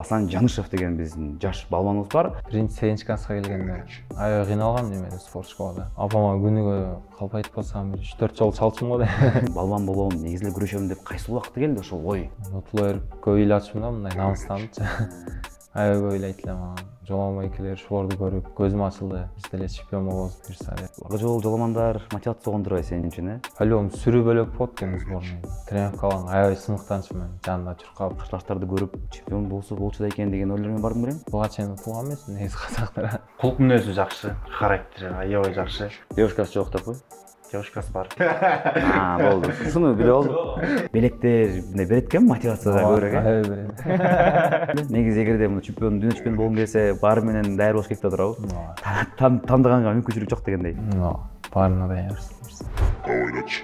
Асан Жанышев деген биздин жаш балбаныбыз бар. Биринчи сегизинчи класска келгенде аябай кыйналгам немеде спорт школада. Апама күнүгө калп айтып калсам 3-4 жолу чалчумун го дейм. Балбан болом, негизи эле күрөшөм деп кайсы убакта келди ошол ой? Утулуу берип көп ыйлачумун да мындай намыстанып. Аябай көп ыйлайт эле мага. Жоламан экелер шуларды көрүп көзүм ачылды. Биз деле чемпион болобуз буюрса деп. Ага жол жоламандар мотивация болгондур сенин үчүн, э? По-любому сүрүү бөлөк болот экен сборный. Тренировкалан аябай сыныктанчумун мен. Жанында чуркап, Кырдаштарды көрүп чемпион болчу да экен деген ойлор менен бардым белем. буга чейин утулган эмесмин негизи казактар. Кулк мүнөзү жакшы, характери аябай жакшы. Девушкасы жок деп кой. Девушкасы бар. Болду. Ушуну билип алдым. Белектер мындай берет экен мотивацияга көбүрөөк, э? Аябай берет. Негизи эгерде мына чемпион, дүйнө чемпиону болгум келсе, баары менен даяр болуш керек да туурабы? Тандыганга мүмкүнчүлүк жок дегендей. Баарына даярбыз.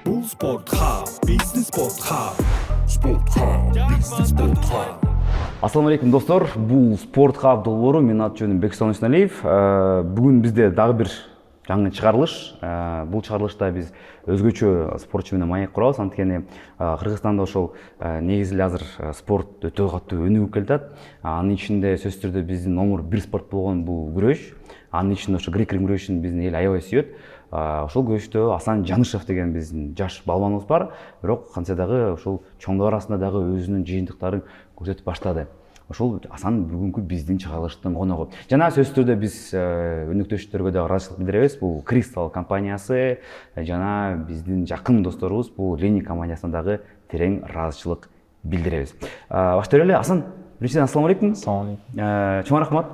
Бул спорт хаб, бизнес спорт хаб. Спорт хаб, бизнес спорт хаб. Ассаламу алейкум достор. Бул спорт хаб долбоору. Менин аты жөнүм Бексон Исналиев. Бүгүн бизде дагы бир жаңы чыгарылыш. Бул чыгарылышта биз өзгөчө спортчу менен маек курабыз. Анткени Кыргызстанда ошол негизи эле азыр спорт өтө катуу өнүгүп келатат. Анын ичинде сөзсүз түрдө биздин номер 1 спорт болгон бул күрөш. Анын ичинде ошо грек-рим күрөшүн биздин эл аябай сүйөт. Ошол күрөштө Асан Жанышев деген биздин жаш балбаныбыз бар. Бирок кантсе дагы ошол чоңдор арасында дагы өзүнүн жыйынтыктарын көрсөтүп баштады. Ошол Асан бүгүнкү биздин чыгарылыштын коногу. Жана сөзсүз түрдө биз өнөктөштөргө дагы ыраазычылык билдиребиз. Бул Кристал компаниясы жана биздин жакын досторубуз бул Лени компаниясына дагы терең ыраазычылык билдиребиз. Баштайлы эле. Асан, биринчиден ассаламу алейкум. Ассаламу алейкум. Чоң рахмат.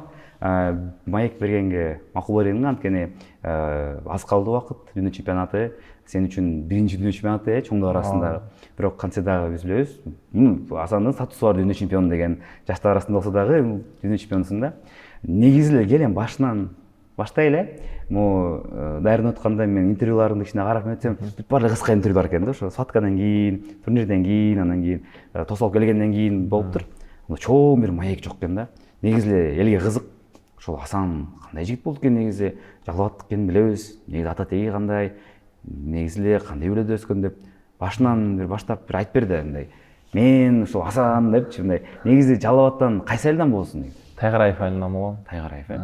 Маек бергенге макул бердиң, анткени аз калды убакыт. Дүйнө чемпионаты сен үчүн биринчи дүйнө чемпионаты чоңдор арасында. Бирок кантсе дагы биз билебиз, Асандын статусу бар дүйнө чемпиону деген жаштар арасында болсо дагы дүйнө чемпионусуң да. Негизи эле кел эми башынан баштай эле. Могу даярданып атканда мен интервьюларыңды кичине карап өтсөм, баары кыска интервьюлар экен да. Ошо схваткадан кийин, турнирден кийин, андан кийин тосолуп келгенден кийин болуптур. Чоң бир маек жок экен да. Негизи эле элге кызык. Ошол Асан кандай жигит болду экен негизи, Жалал экенин билебиз. Негизи ата теги кандай, негизи эле кандай өлөдө өскөн деп башынан бир баштап бир айтып берди мындай. Мен ошол Асан депчи мындай. Негизи Жалал Абадтан кайсы айылдан болосуң негизи? Тайгараев айылынан болгом. Тайгараев, э?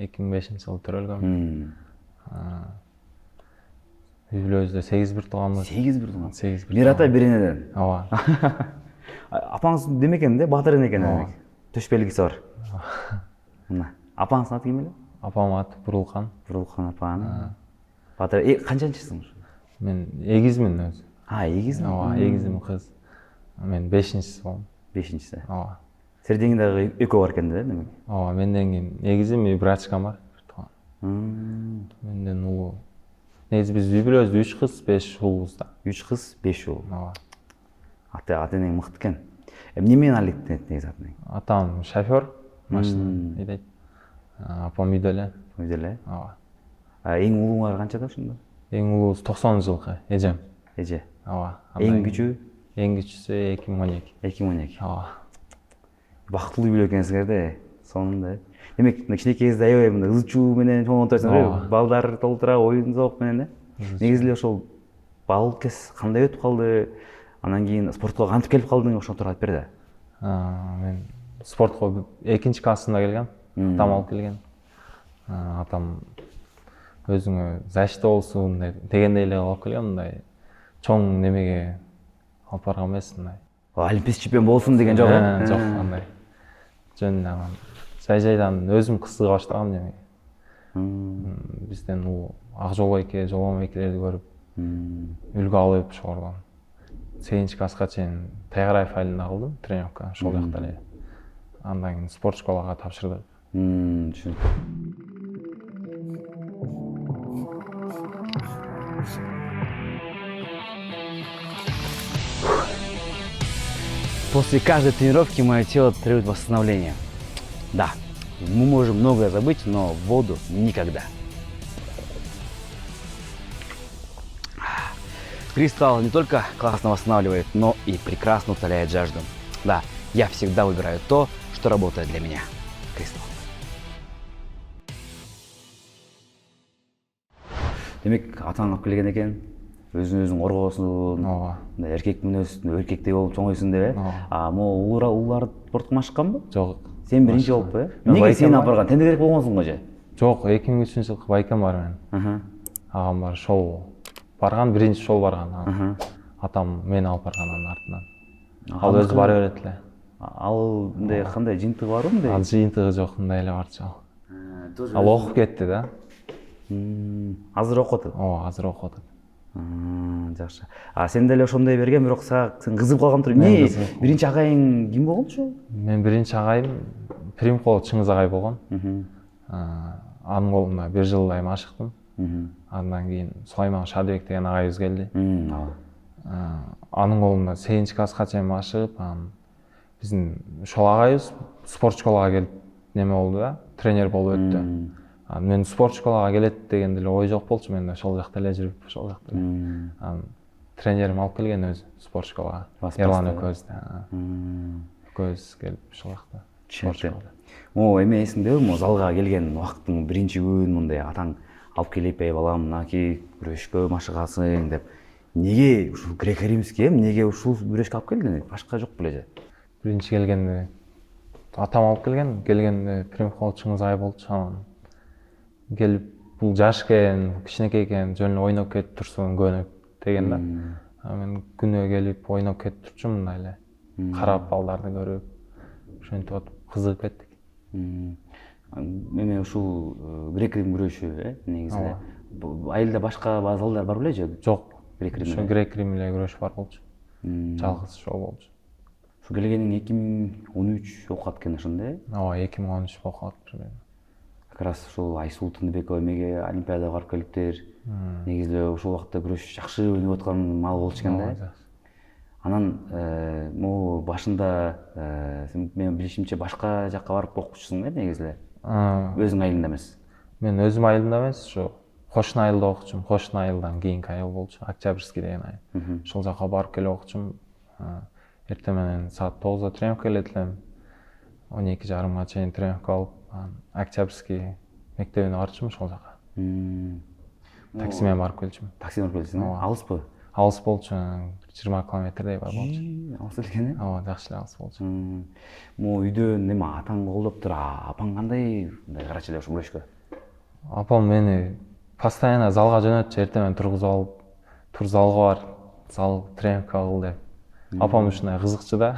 2005-жылы төрөлгөм. Үй бүлөбүздө 8 бир тууганбыз. 8 бир тууган. 8 бир. Бир ата бир энеден. Ооба. Апаңыз деме экен да, Батыр эне экен демек. Төш белгиси бар. Мына. Апаңыздын аты ким эле? Апамдын аты Бурулкан. Бурулкан апаң. Батыр канчанчысың? Мен эгизмин өзү. Эгизмин. Ооба, эгизим кыз. Мен 5-чиси болом. 5-чиси. Ооба. Сенден дагы экөө бар экен да, демек. Ооба, менден кийин эгизим и братчкам бар. Менден улуу. Негизи биз үй бүлөбүздө 3 кыз, 5 уулбуз да. 3 кыз, 5 уул. Ооба. Ата-энең мыкты экен. Эмне менен алектенет негизи атың? Атам шофёр, машина айдайт. Апам үйдө эле. Үйдө эле? Ооба. Эң улууңар канчада ошондо? Эң улуубуз 90-жылкы, эжем. Эже. Ооба. Эң күчүү? Эң күчүүсү 2012. 2012. Ооба. Бактылуу үй бүлө экенсиңер да, сонунда. Демек, кичинекей кезде аябай мындай ызы чуу менен чоң отурасыңар, балдар толтура, оюн зоок менен да. Негизи эле ошол балалык кез кандай өтүп калды? Андан кийин спортко кантип келип калдың? Ошону тууралуу айтып бер да. Мен спортко 2-нчи классында келгем. Атам алып келген. Атам өзүңө защита болсун дегендей эле алып келген, мындай чоң немеге алып барган эмес, мындай. Олимпист чемпион болсун деген жок. Жок, андай. Жөн жай-жайдан өзүм кызыга баштагам демек. Бизден улуу Акжол эке, Жоламан экелерди көрүп үлгү алып ошолордон 8-нчи класска чейин Тайгараев айылында кылдым тренировка, ошол жакта эле. Андан кийин спорт школага тапшырдык. Түшүнүктүү. После каждой тренировки мое тело требует восстановления. Да, мы можем многое забыть, но воду никогда. Кристалл не только классно восстанавливает, но и прекрасно утоляет жажду. Да, я всегда выбираю то, что работает для меня. Кристалл. Демек, атаң алып келген екен, өзүн коргоосун, эркек мүнөздү, эркектей болуп чоңойсун деп, улар спортко машыкканбы? Жок. Сен биринчи болуп э? Эмнеге сени алып барган? Тенде керек болгонсуң го же? Жок, 2003 жылкы байкем бар менин. Агам бар, ошол барган, биринчи ошол барган. Атам мени алып барган анын артынан. Ал өзү бара берет эле. Ал мындай кандай жыйынтыгы барбы мындай? Ал жыйынтыгы жок, мындай эле барчу ал. Ал окуп кетти да. Азыр окуп атат. Ооба, азыр окуп атат. Жакшы. Сен деле ошондой берген, бирок сен кызыгып калган тур. Эмне биринчи агайың ким болгончу? Мен биринчи агайым Примкулов Чыңгыз агай болгон. Анын колунда 1 жылдай машыктым. Андан кийин Сулайман Шадыбек деген агайыбыз келди. Анын колунда 8 класска чейин машыгып, биздин ошол агайыбыз спорт школага келип неме болду да, тренер болуп өттү. Мен спорт школага келет деген деле ой жок болчу, мен ошол жакта эле жүрүп, ошол жакта эле. Тренерим алып келген өзү спорт школага. Эрлан экөөбүз да. Экөөбүз келип ошол жакта. Түшүнүктүү. Эме эсиңдеби, могу залга келген убакыттын биринчи күн мындай атаң алып келип, "Эй балам, мынакей күрөшкө машыгасың" деп. Неге ушул греко-римский, эмнеге ушул күрөшкө алып келдиң? Башка жок беле же? Биринчи келгенде атам алып келгенде Примкулов Чыңгыз агай болчу. Анан келип бул жаш экен, кичинекей экен, жөн эле ойноп кетип турсун көнүп деген да. Мен күнөө келип ойноп кетип турчу мындай эле. Карап балдарды көрүп, ошентип атып кызыгып кеттик. Эме ушул грек-рим күрөшү, негизи эле. Айылда башка залдар бар беле же? Жок. Грек-рим. Ошо грек-рим эле күрөш бар болчу. Жалгыз ошол болчу. Ушу келгениң 2013 окуп аткан ошондой? Ооба, 2013 окуп атып. Как раз ушул Айсул Тындыбекова эмеге Олимпиадага барып келиптир. Негизи эле ошол убакта күрөш жакшы өнүп аткан маал болчу экен да. Анан могу башында мен билишимче башка жакка барып окучусуң негизи эле. Өзүң айылында эмес. Мен өзүм айылымда эмес, ушу Кошун айылда окучумун. Кошун айылдан кийинки айыл болчу, Октябрьский деген айыл. Ошол жака барып келип окучумун. Эртең менен саат 9-да тренировка келет элем. 12:30-га чейин тренировка алып, Октябрьский мектебине барчумун ошол жака. Такси менен барып келчүмүн. Такси менен барып келсиң? Алыспы? Алыс болчу, 20 километрдей бар болчу. Алыс экен э? Ооба, жакшы эле алыс болчу. Могу үйдөн неме атаң колдоптур, апаң кандай мындай карачу эле ушул күрөшкө? Апам мени постоянно залга жөнөтчү, эртең менен тургузуп алып, тур залга бар, зал тренировка кыл деп. Апам ушундай кызыкчу да.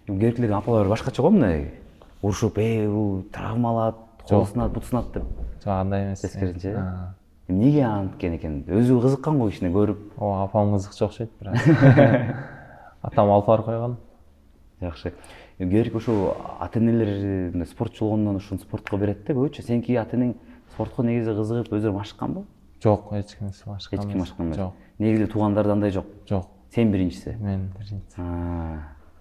Керектилердин апалары башкача го мындай урушуп, бул травма алат, колу сынат, буту сынат деп. Жок, андай эмес. Тескерисинче. Эмнеге анткен экен? Өзү кызыккан го ишине көрүп. Ооба, апам кызыкчу окшойт бирок. Атам алып барып койгон. Жакшы. Керек ошо ата-энелер спортчу болгондон ушун спортко берет да көбүнчө. Сеники ата-энең спортко негизи кызыгып өздөрү машыкканбы? Жок, эч ким машыккан эмес. Эч ким машыккан эмес. Жок. Негизи туугандарда андай жок. Жок. Сен биринчиси. Мен биринчиси.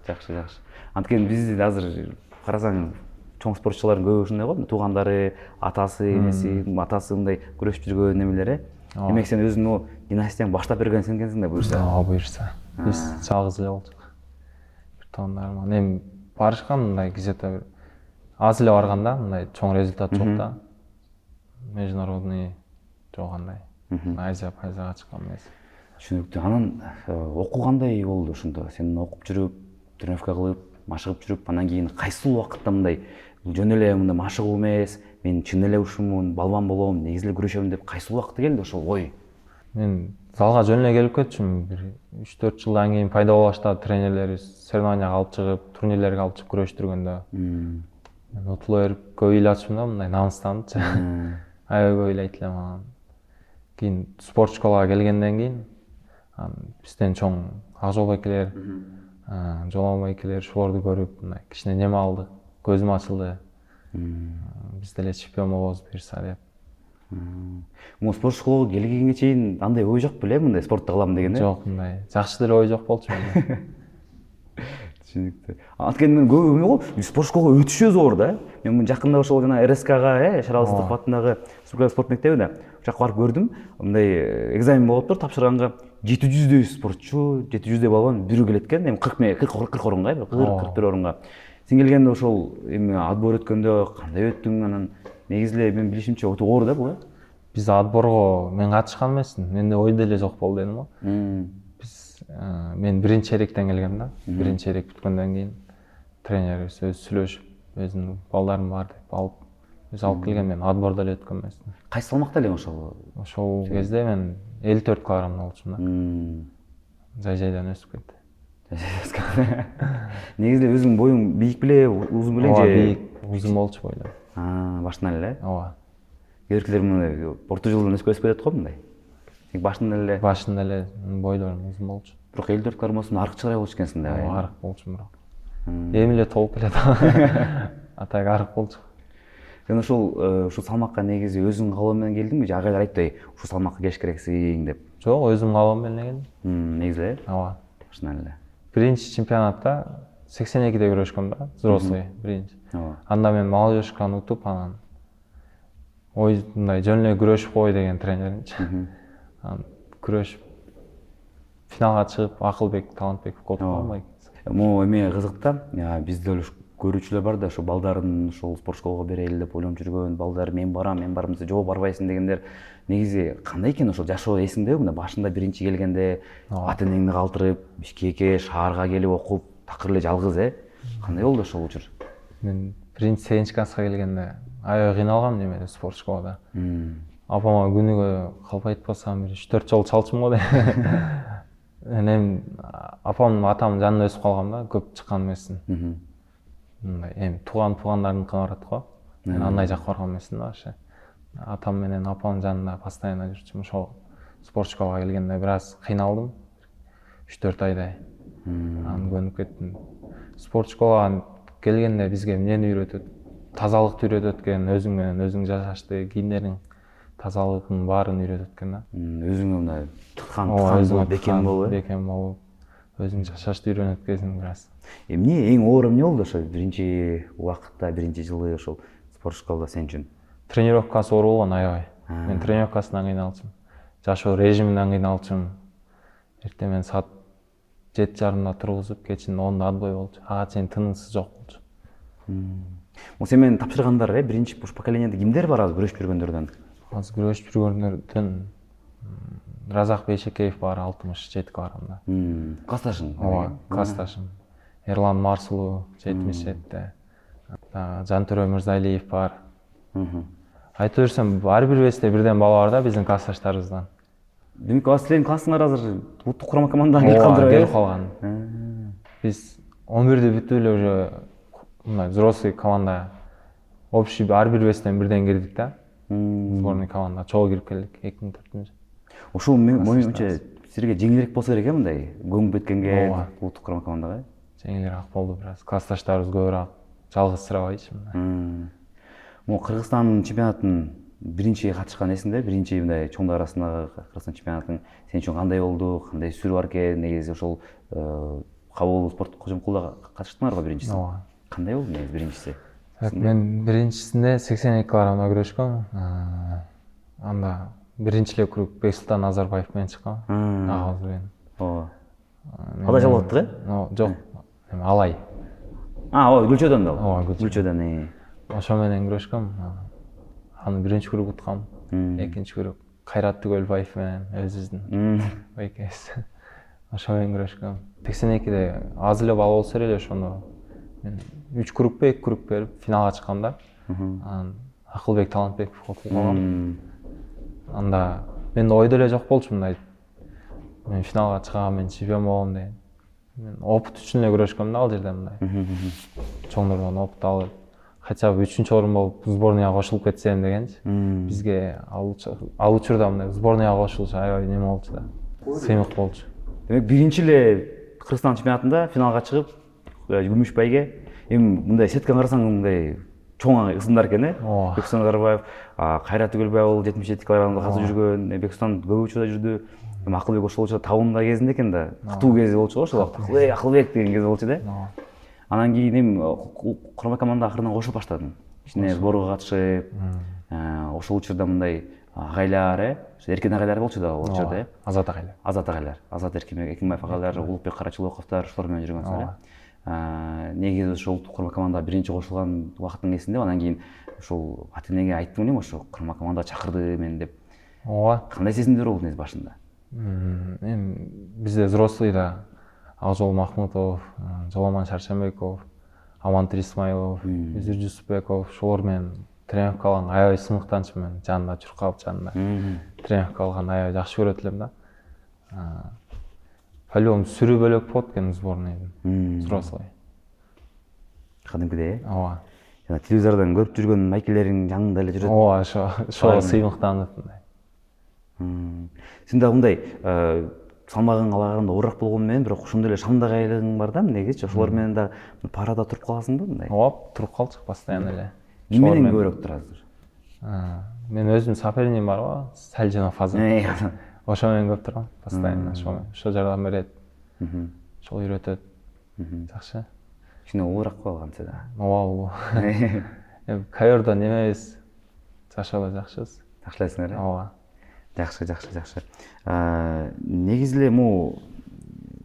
Жакшы. Анткени бизди азыр карасаң чоң спортчулардын көбү ушундай го, туугандары, атасы, энеси, атасы мындай күрөшүп жүргөн немелер. Демек сен өзүң династияң баштап берген сен экенсиң да буюрса. Ооба, буюрса. Биз жалгыз эле болчук. Бир туугандарым. Эми барышкан мындай где-то аз эле барган да, мындай чоң результат жок да. Международный жок андай. Азияга чыккан эмес. Түшүнүктүү. Анан окуу кандай болду ошондо? Сен окуп жүрүп, тренировка кылып, машыгып жүрүп, анан кийин кайсыл убакытта мындай жөн эле мындай машыгуу эмес, мен чын эле ушумун, балбан болом, негизи эле күрөшөм деп кайсыл убакытта келди ошол ой? Мен залга жөн эле келип кетчүмүн. Бир 3-4 жылдан кийин пайда боло баштады тренерлерибиз, соревнованияга алып чыгып, турнирлерге алып чыгып күрөштүргөндө. Мен утула берип көп ыйлачумун да, мындай намыстанычы. Аябай ыйлайт элем анан. Кийин спорт школага келгенден кийин бизден чоң Акжол байкелер, Жолон байкелер ошолорду көрүп, мындай кичине неме алдык, көзүм ачылды. Биз деле чемпион болобуз буюрса деп. Спорт школага келгенге чейин андай ой жок беле, мындай спортто кылам деген э? Жок, мындай жакшы деле ой жок болчу менде. Түшүнүктүү. Анткени мен көп эме го, спорт школага өтүшү зор да. Мен жакында ошол жана РСКга, Шарал Сыздыков атындагы спорт мектебине жакка барып көрдүм. Мындай экзамен болуптур, тапшырганга 700дөй спортчу, 700дөй балбан бирөө келет экен. Эми 40 орунга, 41 орунга. Сен келгенде ошол эми отбор өткөндө кандай өттүң? Анан негизи эле мен билишимче өтө оор да бул э? Биз отборго мен катышкан эмесмин. Менде ой деле жок болду дедим го. Мен биринчи черектен келгем да. Биринчи черек бүткөндөн кийин тренерибиз өзү сүйлөшүп өзүнүн балдарым бар деп алып өзү алып келген. Мен отбордо эле өткөм эмесмин. Кайсы салмакта элең ошол? Ошол кезде мен 54 килограммда болчумун да. Жай-жайдан өсүп кетти. Негизи өзүң боюң бийик беле, узун беле Ооба, же? бийик, узун болчу бойлуу. Башынан эле? Ооба. Кээбиркилер мындай орто жылдан өсүп кетет го мындай. Тек башынан эле. Башында эле бойлорум узун болчу. Бирок 54 килограммасың арыкчылар болчу экенсиң да. Ооба, арык болчумун бирок. Эми эле толуп келет. А так арык болчу. Сен ушул салмакка негизи өзүң каалоо менен келдиңби же агайлар айтты, ушул салмакка келиш керексиң деп? Жок, өзүм каалоом менен келдим. Негизи эле? Ооба. Башынан эле. Биринчи чемпионатта 82-де күрөшкөм да, взрослый биринчи. Анда мен молодежканы утуп, анан ой мындай жөн эле күрөшүп кой деген тренеримчи. Анан күрөшүп финалга чыгып, Акылбек Талантбеков колдонгон. Могу эме кызык да, бизде эле көрүүчүлөр бар да, ошо балдарын ошол спорт школага берели деп ойлонуп жүргөн, балдар мен барам десе жок барбайсың дегендер. Негизи кандай экен ошол жашоо эсиңдеби? Мына башында биринчи келгенде ата энеңди калтырып, Бишкекке, шаарга келип окуп, такыр эле жалгыз Кандай болду ошол учур? Мен биринчи 7 класска келгенде аябай кыйналгам немеде спорт школада. Апама күнүгө калп айтпасам 3-4 жолу чалчумун го дейм. Эми атамдын жанында өсүп калгам да, көп чыккан эмесмин. Мындай эми туугандардыкына барат го. Мен андай жакка барган эмесмин да вообще. Атам менен апамдын жанында постоянно жүрчүмүн. Ошол спорт школага келгенде бир аз кыйналдым. 3-4 айдай. Анан көнүп кеттим. Спорт школага келгенде бизге эмнени үйрөтөт? Тазалыкты үйрөтөт экен, өзүң менен өзүң жашашты, кийимдериң тазалыгын баарын үйрөтөт экен да. Өзүңө мындай тыкан бекем болуп, өзүң жашашты үйрөнөт экенсиң бир аз. Эмне эң оор эмне болду ошо биринчи убакытта, биринчи жылы ошол спорт школада сен үчүн? Тренировкасы оор болгон аябай. Мен тренировкасынан кыйналчумун. Жашоо режиминен кыйналчумун. Эртең менен саат 7:30 тургузуп, кечин 10:00 отбой болчу. Ага чейин тынымсыз жок болчу. Сен менен тапшыргандар биринчи поколениеде кимдер бар азыр күрөшүп жүргөндөрдөн? Азыр күрөшүп жүргөндөрдөн Разак Бейшекеев бар, 67 килограммда. Классташың? Ооба, классташым. Эрлан Марсулу 77-те. Жантөрө Мырзалиев бар. Айтып жүрсөм, ар бир весте бирден бала бар да биздин классташтарыбыздан. Демек, силердин классыңар азыр улуттук курама командадан келип калдыр. Келип калган. Биз 11-де бүтүп эле уже мындай взрослый команда общий ар бир вестен бирден кирдик да. Сборный команда чогуу кирип келдик 2004-жылы. Ошол моюмча силерге жеңилирээк болсо керек мындай көңүп кеткенге улуттук курама командага. Жеңилирээк болду бир аз. Классташтарыбыз көбүрөөк жалгызсырабайчы мындай. Могу Кыргызстан чемпионатын биринчи катышкан эсиңде, биринчи мындай чоңдор арасындагы Кыргызстан чемпионатын сен үчүн кандай болду? Кандай сүрү бар экен? Негизи ошол Кабыл спорт кожомкулда катыштыңарбы биринчиси? Ооба. Кандай болду негизи биринчиси? Мен биринчисинде 82 килограммда күрөшкөм. Анда биринчи эле круг Бексултан Назарбаев менен чыккан. Агабыз менен. Ооба. Алай жалаттык Жок. Алай. Ооба, Гүлчөдөн да. Ооба, Гүлчөдөн. Ошо менен күрөшкөм. Аны биринчи круг уткам. Экинчи круг Кайрат Түгөлбаев менен өзүбүздүн экөөбүз. Ошо менен күрөшкөм. 82-де аз эле бала болсо эле ошондо мен 3 кругпу 2 круг берип финалга чыккам да. Анан Акылбек Талантбеков окуп калгам. Анда мен ойдо эле жок болчу мындай. Мен финалга чыгам, мен чемпион болом деген. Мен опыт үчүн эле күрөшкөм да ал жерде мындай. Чоңдордон опыт алып, хотя бы 3-орун болуп сборныйга кошулуп кетсем дегенчи. Бизге ал учурда мындай сборныйга кошулуш аябай неме болчу да. Сыймык болчу. Демек биринчи эле Кыргызстан чемпионатында финалга чыгып, күмүш байге, эми мындай сетканы карасаң мындай чоң ысымдар экен, Бексултан Назарбаев, Кайрат Түгөлбаев 77 килограммда катып жүргөн, Бексултан көп учурда жүрдү. Эми Акылбек ошол учурда табында кезинде экен да, катуу кези болчу го ошол убакта. Акылбек деген кези болчу да. Анан кийин эми курама команда акырынан кошулуп баштадым. Ичине сборго катышып, ошол учурда мындай агайлар, эркен агайлар болчу да ал учурда. Азат агайлар. Азат Эркинбаев агайлар, Улукбек Карачылоковдор ошолор менен жүргөнсүңөр. Негизи ошол улуттук курама командага биринчи кошулган убактың эсинде. Анан кийин ошол ата энеге айттым элем, ошо курама командага чакырды мени деп. Ооба. Кандай сезимдер болду негизи башында? Эми бизде взрослыйда Акжол Махмутов, Жоламан Шаршембеков, Амантир Исмайлов, Үзүр Жусупбеков ошолор менен тренировка алган аябай сыныктанчымын. Жанында жүрүп калып жанында. Тренировка алган аябай жакшы көрөт элем да. По-любому сүрүү бөлөк болот экен сборныйдын. Взрослый. Кадимкидей. Ооба. Жана телевизордон көрүп жүргөн майкелериң жаныңда эле жүрөт. Ооба, ошо сыймыктанып мындай. Сен дагы мындай салмагың ала караганда оорураак болгону менен бирок ошондой эле шамдагайлыгың бар да, эмнегичи ошолор менен да парада туруп каласың да мындай. Ооба, туруп калчык постоянно эле. Менен көбүрөөк турасың. Мен өзүмдүн сопернигим барго, Сальжинов Азат. Ошо менен көп турам, постоянно ошо жардам берет. Ошол үйрөтөт. Жакшы. Кичине оорураак калганча да. Ооба. Кайордо немебиз, жашоо жакшыбыз. Жакшылайсыңар э? Ооба. Жакшы. Негизи эле могу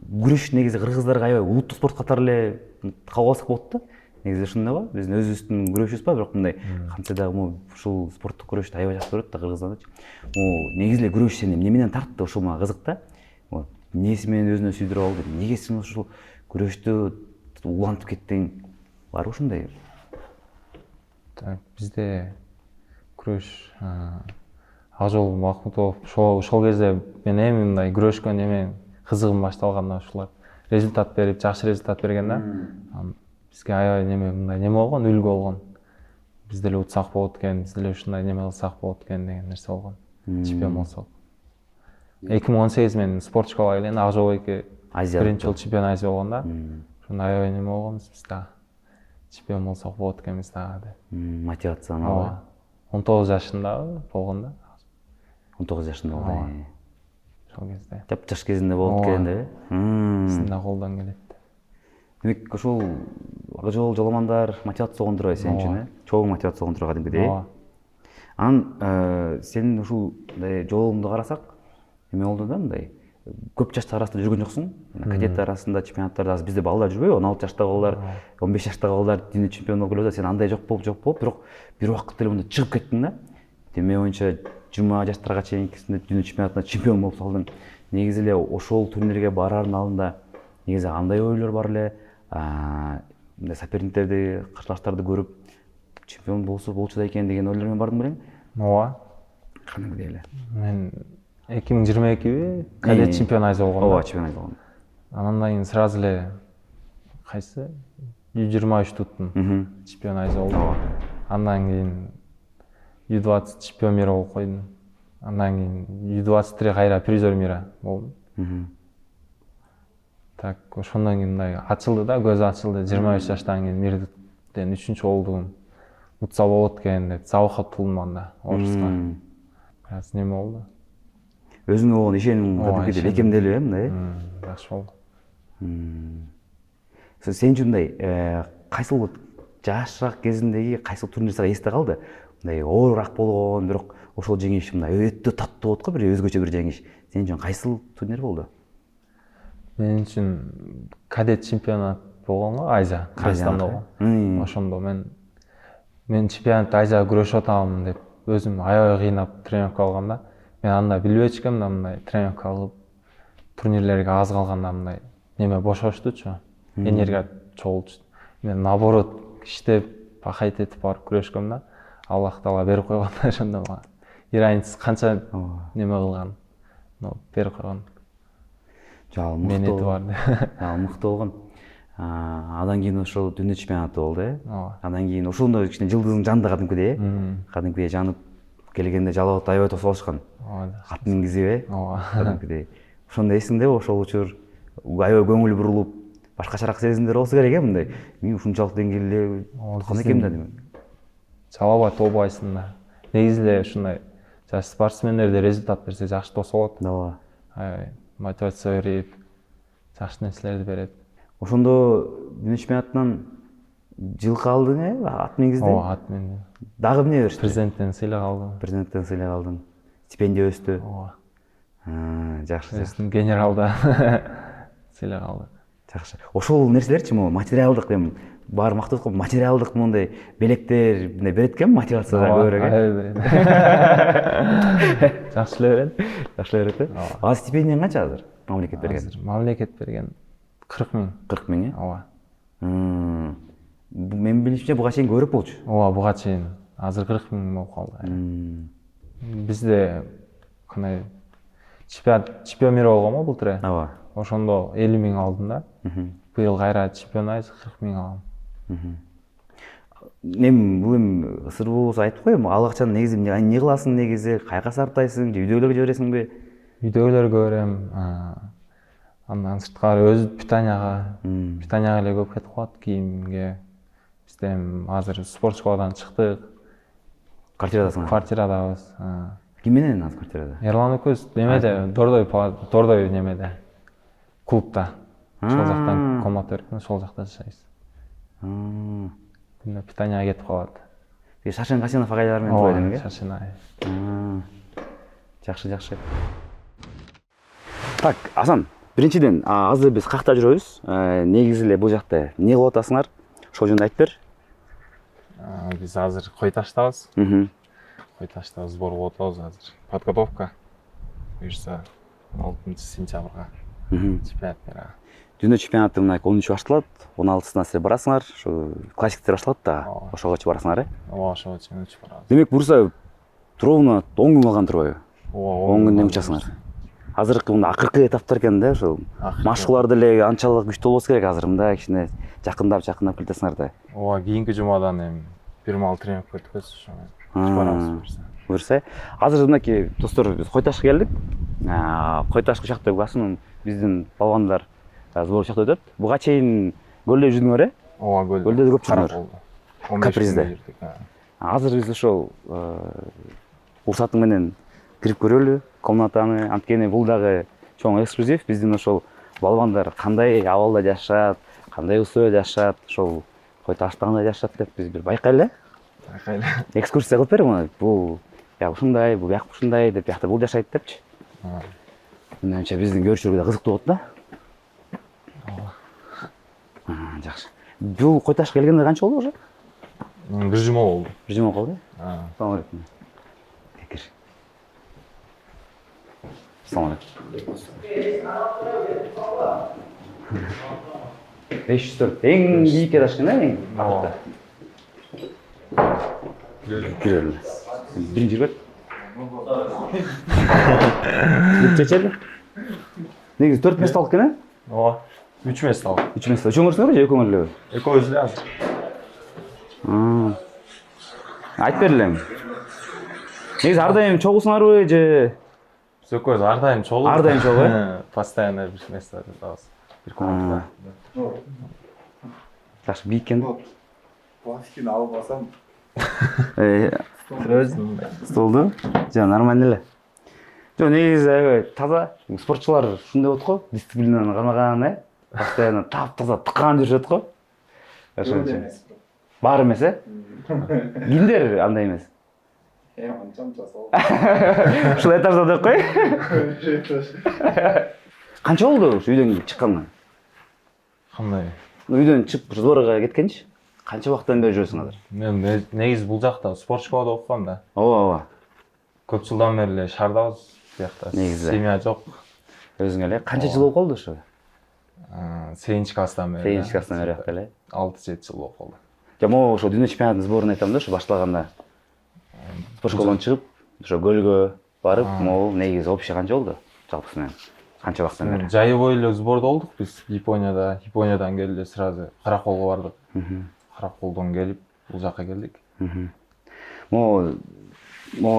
күрөш негизи кыргыздарга аябай улуттук спорт катары эле кабыл алсак болот да. Негизи ушундай го, биздин өзүбүздүн күрөшүбүз бар, бирок мындай кантсе дагы могу ушул спорттук күрөштү аябай жакшы көрөт да кыргызстандачы. Могу негизи эле күрөш сени эмне менен тартты, ушул мага кызык да. Эмнеси менен өзүнө сүйдүрүп алды, эмнеге сен ушул күрөштү улантып кеттиң? Барбы ушундай? Так, бизде күрөш Ажол Махмутов ошол кезде мен эми мындай күрөшкө неме кызыгым башталганда ушулар результат берип, жакшы результат берген да. Бизге аябай неме мындай неме болгон, үлгү болгон. Биз деле утсак болот экен, биз деле ушундай неме кылсак болот экен деген нерсе болгон. Чемпион болсок. 2018 мен спорт школага келгенде Ажол эки биринчи жолу чемпион Азия болгон да. Ошондо аябай неме болгонбуз биз да. Чемпион болсок болот экенбиз да деп. Мотивацияны алып. 19 жашында болгон да. 19 жашында болгон. Ошол кезде. Жаш кезинде болуп келгенде. Биздин да колдон келет. Демек ошол Ажол жоламандар мотивация болгондур сен үчүн э? Чоң мотивация болгондур кадимкидей. Анан сенин ушул жолуңду карасак, эме болду да мындай көп жаштар арасында жүргөн жоксуң. Кадеттер арасында чемпионаттарда азыр бизде балдар жүрбөйбү? 16 жаштагы балдар, 15 жаштагы балдар дүйнө чемпиону болуп келет. Сен андай жок болуп, бирок бир убакытта эле мында чыгып кеттиң да. Мен оюнча 20 жаштарга чейинкисинде дүйнө чемпионатында чемпион болуп калдың. Негизи эле ошол турнирге барардын алдында негизи кандай ойлор бар эле? Мындай соперниктерди, карсылаштарды көрүп чемпион болчу да экен деген ойлор менен бардың белең? Ооба. Кандайдей эле? Мен 2022 кадет чемпион Азия болгон. Ооба, чемпион Азия болгон. Андан кийин сразу эле кайсы 123 туттум. Чемпион Азия болдум. Андан кийин U20 чемпион мира болуп койдум. Андан кийин U23 кайра призер мира болдум. Так, ошондон кийин мындай ачылды да, көзү ачылды. 23 жаштан кийин мирден 3-чү болдум. Утса болот экен деп заводко тулдум анда, Оруска. Бираз неме болду. Өзүңө болгон ишеним кадимкидей бекемделип э, мындай. Жакшы болду. Сен үчүн мындай кайсыл жашыраак кезиндеги кайсыл турнир сага эсте калды? Мындай оорураак болгон, бирок ошол жеңиш мындай өтө таттуу болот го, бир өзгөчө бир жеңиш. Сен үчүн кайсыл турнир болду? Мен үчүн кадет чемпионат болгон го, Азия, Кыргызстанда болгон. Ошондо мен чемпионат Азия күрөшүп атам деп өзүм аябай кыйнап тренировка алганда, мен анда билбечү экенмин да мындай тренировка алып турнирлерге аз калганда мындай неме бошоштучу, энергия чогулчу. Мен наоборот иштеп, пахать этип барып күрөшкөм да. Аллах Таала берип койгон да ошондо мага. Иранец канча неме кылган, берип койгон. Жал мыкты бар. Мыкты болгон. Андан кийин ошол дүйнө чемпионаты болду э. Андан кийин ошондо кичине жылдызың жанды кадимкидей э. Кадимкидей жанып келгенде жалоот аябай тосуп алышкан. Ат мингизип э. Кадимкидей. Ошондо эсиңдеби ошол учур аябай көңүл бурулуп, башкачараак сезимдер болсо керек э мындай. Мен ушунчалык деңгээлде кандай экенмин да демек. Жалабай толбайсың да. Негизи эле ушундай жаш спортсмендерде результат берсе жакшы болсо болот. Ооба. Аябай мотивация берип, жакшы нерселерди берет. Ошондо дүйнө чемпионатынан жылкы алдың э, ат мингизден. Ооба, ат мингизден. Дагы эмне беришти? Президенттен сыйлык алдым. Президенттен сыйлык алдың. Стипендия өстү. Ооба. Жакшы. Генералда сыйлык алдым. Жакшы. Ошол нерселерчи могу материалдык эми баары мактап аткан материалдык мондай белектер мындай берет экен мотивация көбүрөөк э. Берет. Жакшы эле берет. Жакшы эле берет э. А стипендияң канча азыр? Мамлекет берген. Азыр мамлекет берген 40 000. 40 000 э? Ооба. Менин билишимче буга чейин көбүрөөк болчу. ооба буга чейин азыр 40 000 болуп калды. Бизде кандай чемпион мира болгонго былтыр. Ооба. Ошондо 50 000 алдым да. Быйыл кайра чемпион айыз 40 000 алам. Бул эми сыр болбосо айтып коеюн, ал акчаны негизи эмне кыласың негизи, каяка сарптайсың же үйдөгүлөргө жибересиңби? Үйдөгүлөргө берем. Андан сырткары өз питанияга эле көп кетип калат, кийимге. Бизде эми азыр спорт школадан чыктык. Квартирадасың? Квартирадабыз. Ким менен азыр квартирада? Эрлан экөөбүз немеде, Дордой немеде. Клубта. Ошол жактан комната берип, ошол жакта жашайбыз. Күнүнө питанияга кетип калат. Шашен Касенов агайлар менен турбайт эмеге? Шашен ай. Жакшы. Так, Асан, биринчиден азыр биз какта жүрөбүз? Негизи эле бул жакта эмне кылып атасыңар? Ошол жөнүндө айтып бер. Биз азыр кой таштабыз. Кой таштабыз, сбор болуп атабыз азыр. Подготовка. Буюрса 6 сентябрга чемпионат мира. Дүйнө чемпионаты мына 13 башталат, 16-сына силер барасыңар. Ошо классиктер башталат да, ошого барасыңар, Ооба, ошого чейин барабыз. Демек, бурса ровно 10 күн калган турбайбы? 10 күндөн учасыңар. Азыркы мында акыркы этаптар экен да, ошол машыгуулар деле анчалык күчтүү болбосо керек азыр мында кичине жакындап келатасыңар да. Ооба, кийинки жумадан эми бир мал тренировка өткөз, ошо барабыз. Буюрса, азыр мынакей достор, биз Кой ташка келдик. Кой таш ушакта басым биздин балбандар сбор ушакта өтөт. Буга чейин көлдө жүздүңөр, э? Ооба, көлдө да көп жүрдүңөр. Капризде. Азыр биз ошол уруксатың менен кирип көрөлү комнатаны. Анткени бул дагы чоң эксклюзив. Биздин ошол балбандар кандай абалда жашашат, кандай условия жашашат, ошол Кой ташта кандай жашашат деп биз бир байкайлы. Экскурсия кылып бер мына. Бул бияк ушундай, бул бияк ушундай деп, биякта бул жашайт депчи. Менимче биздин көрүүчүлөргө да кызыктуу болот да. Жакшы. Бул Кой ташка келгенде канча болду уже? Бир жума болду. Бир жума болду. Салам алейкум. Кир. Салам алейкум. 504. Эң бийикке таш экен, эң акыркы. Киреле. Биринчи кирбет. Чечели. Негизи 4 мест алып экен, э? Ооба. 3 мест алып. 3 мест. Чоңөрсүңөр же экөөңөр элеби? Экөөбүз эле азыр. Айтып берлем. Негизи ар дайым чогусуңарбы же? Биз экөөбүз ар дайым чогуу. Ар дайым чогуу, э? Постоянно бир место жатабыз. Бир комнатада. Жакшы, бийик экен. Пластикini almasam Столду? Жо, нормально эле. Жо, негизи аябай таза. Спортчулар ушундай болот го, дисциплинаны кармаган, э? Постоянно таптаза тыккан жүрүшөт го. Ошончо. Бар эмес, э? Кимдер андай эмес? анчам жасал. Ушул этажда деп кой. Канча болду ушу үйдөн чыкканга? Кандай? Үйдөн чыгып сборго кеткенчи? Канча убакыттан бери жүрөсүң азыр? Мен негизи бул жакта спорт школада окугам да. Ооба. Көп жылдан бери эле шаардабыз биякта. Негизи. Семья жок. Өзүң эле канча жыл болуп калды ошо? Сегизинчи класстан бери. Сегизинчи класстан бери эле. 6-7 жыл болуп калды. Жа, могу ошо дүйнө чемпионатынын сборун айтам да, ошо башталганда. Спорт школадан чыгып, ошо көлгө барып, могу негизи общий канча болду? Жалпысынан. Канча убакыттан бери? Жайыбой эле сбордо болдук биз Японияда. Япониядан келип эле сразу Караколго бардык. Караколдон келип бул жака келдик. Могу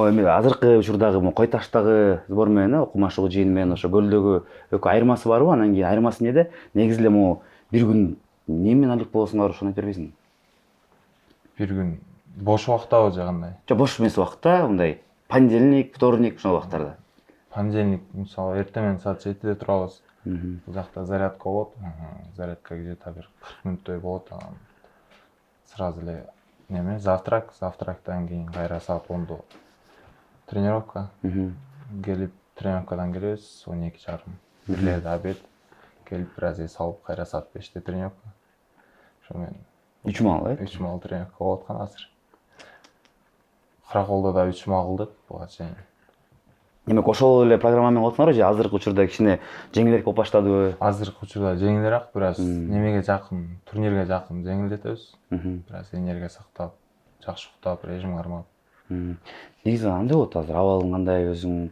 эме азыркы учурдагы Кой таштагы сбор менен, окумаштуу жыйын менен ошо көлдөгү экөө айырмасы барбы? Анан кийин айырмасы эмнеде? Негизи эле могу бир күн эмне менен алек болосуңар, ошону айтып бербейсиңби? Бир күн бош убактабы же кандай? Жок, бош эмес убакта, мындай понедельник, вторник ошол убактарда. Понедельник, мисалы, эртең менен саат 7-де турабыз. Бул жакта зарядка болот. Зарядка где-то бир 40 мүнөттөй болот. Сразу эле неме, завтрактан кийин кайра саат 10-до тренировка. Келип тренировкадан келебиз 12:30. Бирлерде обед. Келип бир аз салып кайра саат 5-те тренировка. Ошо менен 3 мал, э? 3 мал тренировка болуп аткан азыр. Караколдо да 3 мал кылдык буга чейин. Демек ошол эле программа менен кыласыңарбы же азыркы учурда кичине жеңилирээк болуп баштадыбы? Азыркы учурда жеңилирээк, бираз немеге жакын, турнирге жакын жеңилдетебиз. Бираз энергия сактап, жакшы уктап, режим кармап. Негизи кандай болот азыр? Абалың кандай өзүң?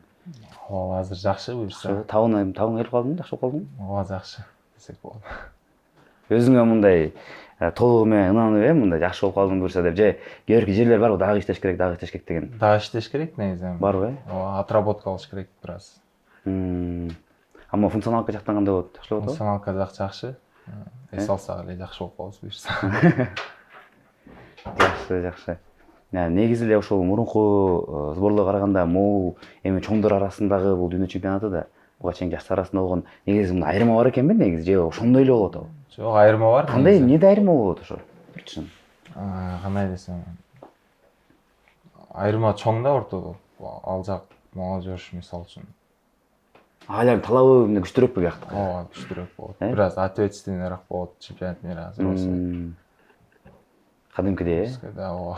Ооба, азыр жакшы буюрса. Табың келип калдыңбы? Жакшы болуп калдыңбы? Ооба, жакшы десек болот. Өзүңө мындай толугу менен ынанып мындай жакшы болуп калдым буюрса деп же кээ жерлер барбы? Дагы иштеш керек деген. Дагы иштеш керек негизи. Барбы? Ооба, отработка кылыш керек бираз. Амма функционалка жактан кандай болот? Жакшы болот? Функционалка жакшы. Эс алсак эле жакшы болуп калабыз буюрса. Жакшы. Негизи эле ошол мурунку сборлорго караганда могу эми чоңдор арасындагы бул дүйнө чемпионаты да буга чейин жаштар арасында болгон негизи мына айырма бар экенби негизи же ошондой эле болот абы? Жок, айырма бар. Кандай эмнеде айырма болот ошо? Чын. Кандай десем, айырма чоң да ортодо. Ал жак молодежь мисалы үчүн. Алардын талабы эмне күчтүүрөкпү биякта? Ооба, күчтүүрөөк болот. Бираз ответственныйраак болот чемпионат менен азыр. Кадимкидей, Да, ооба.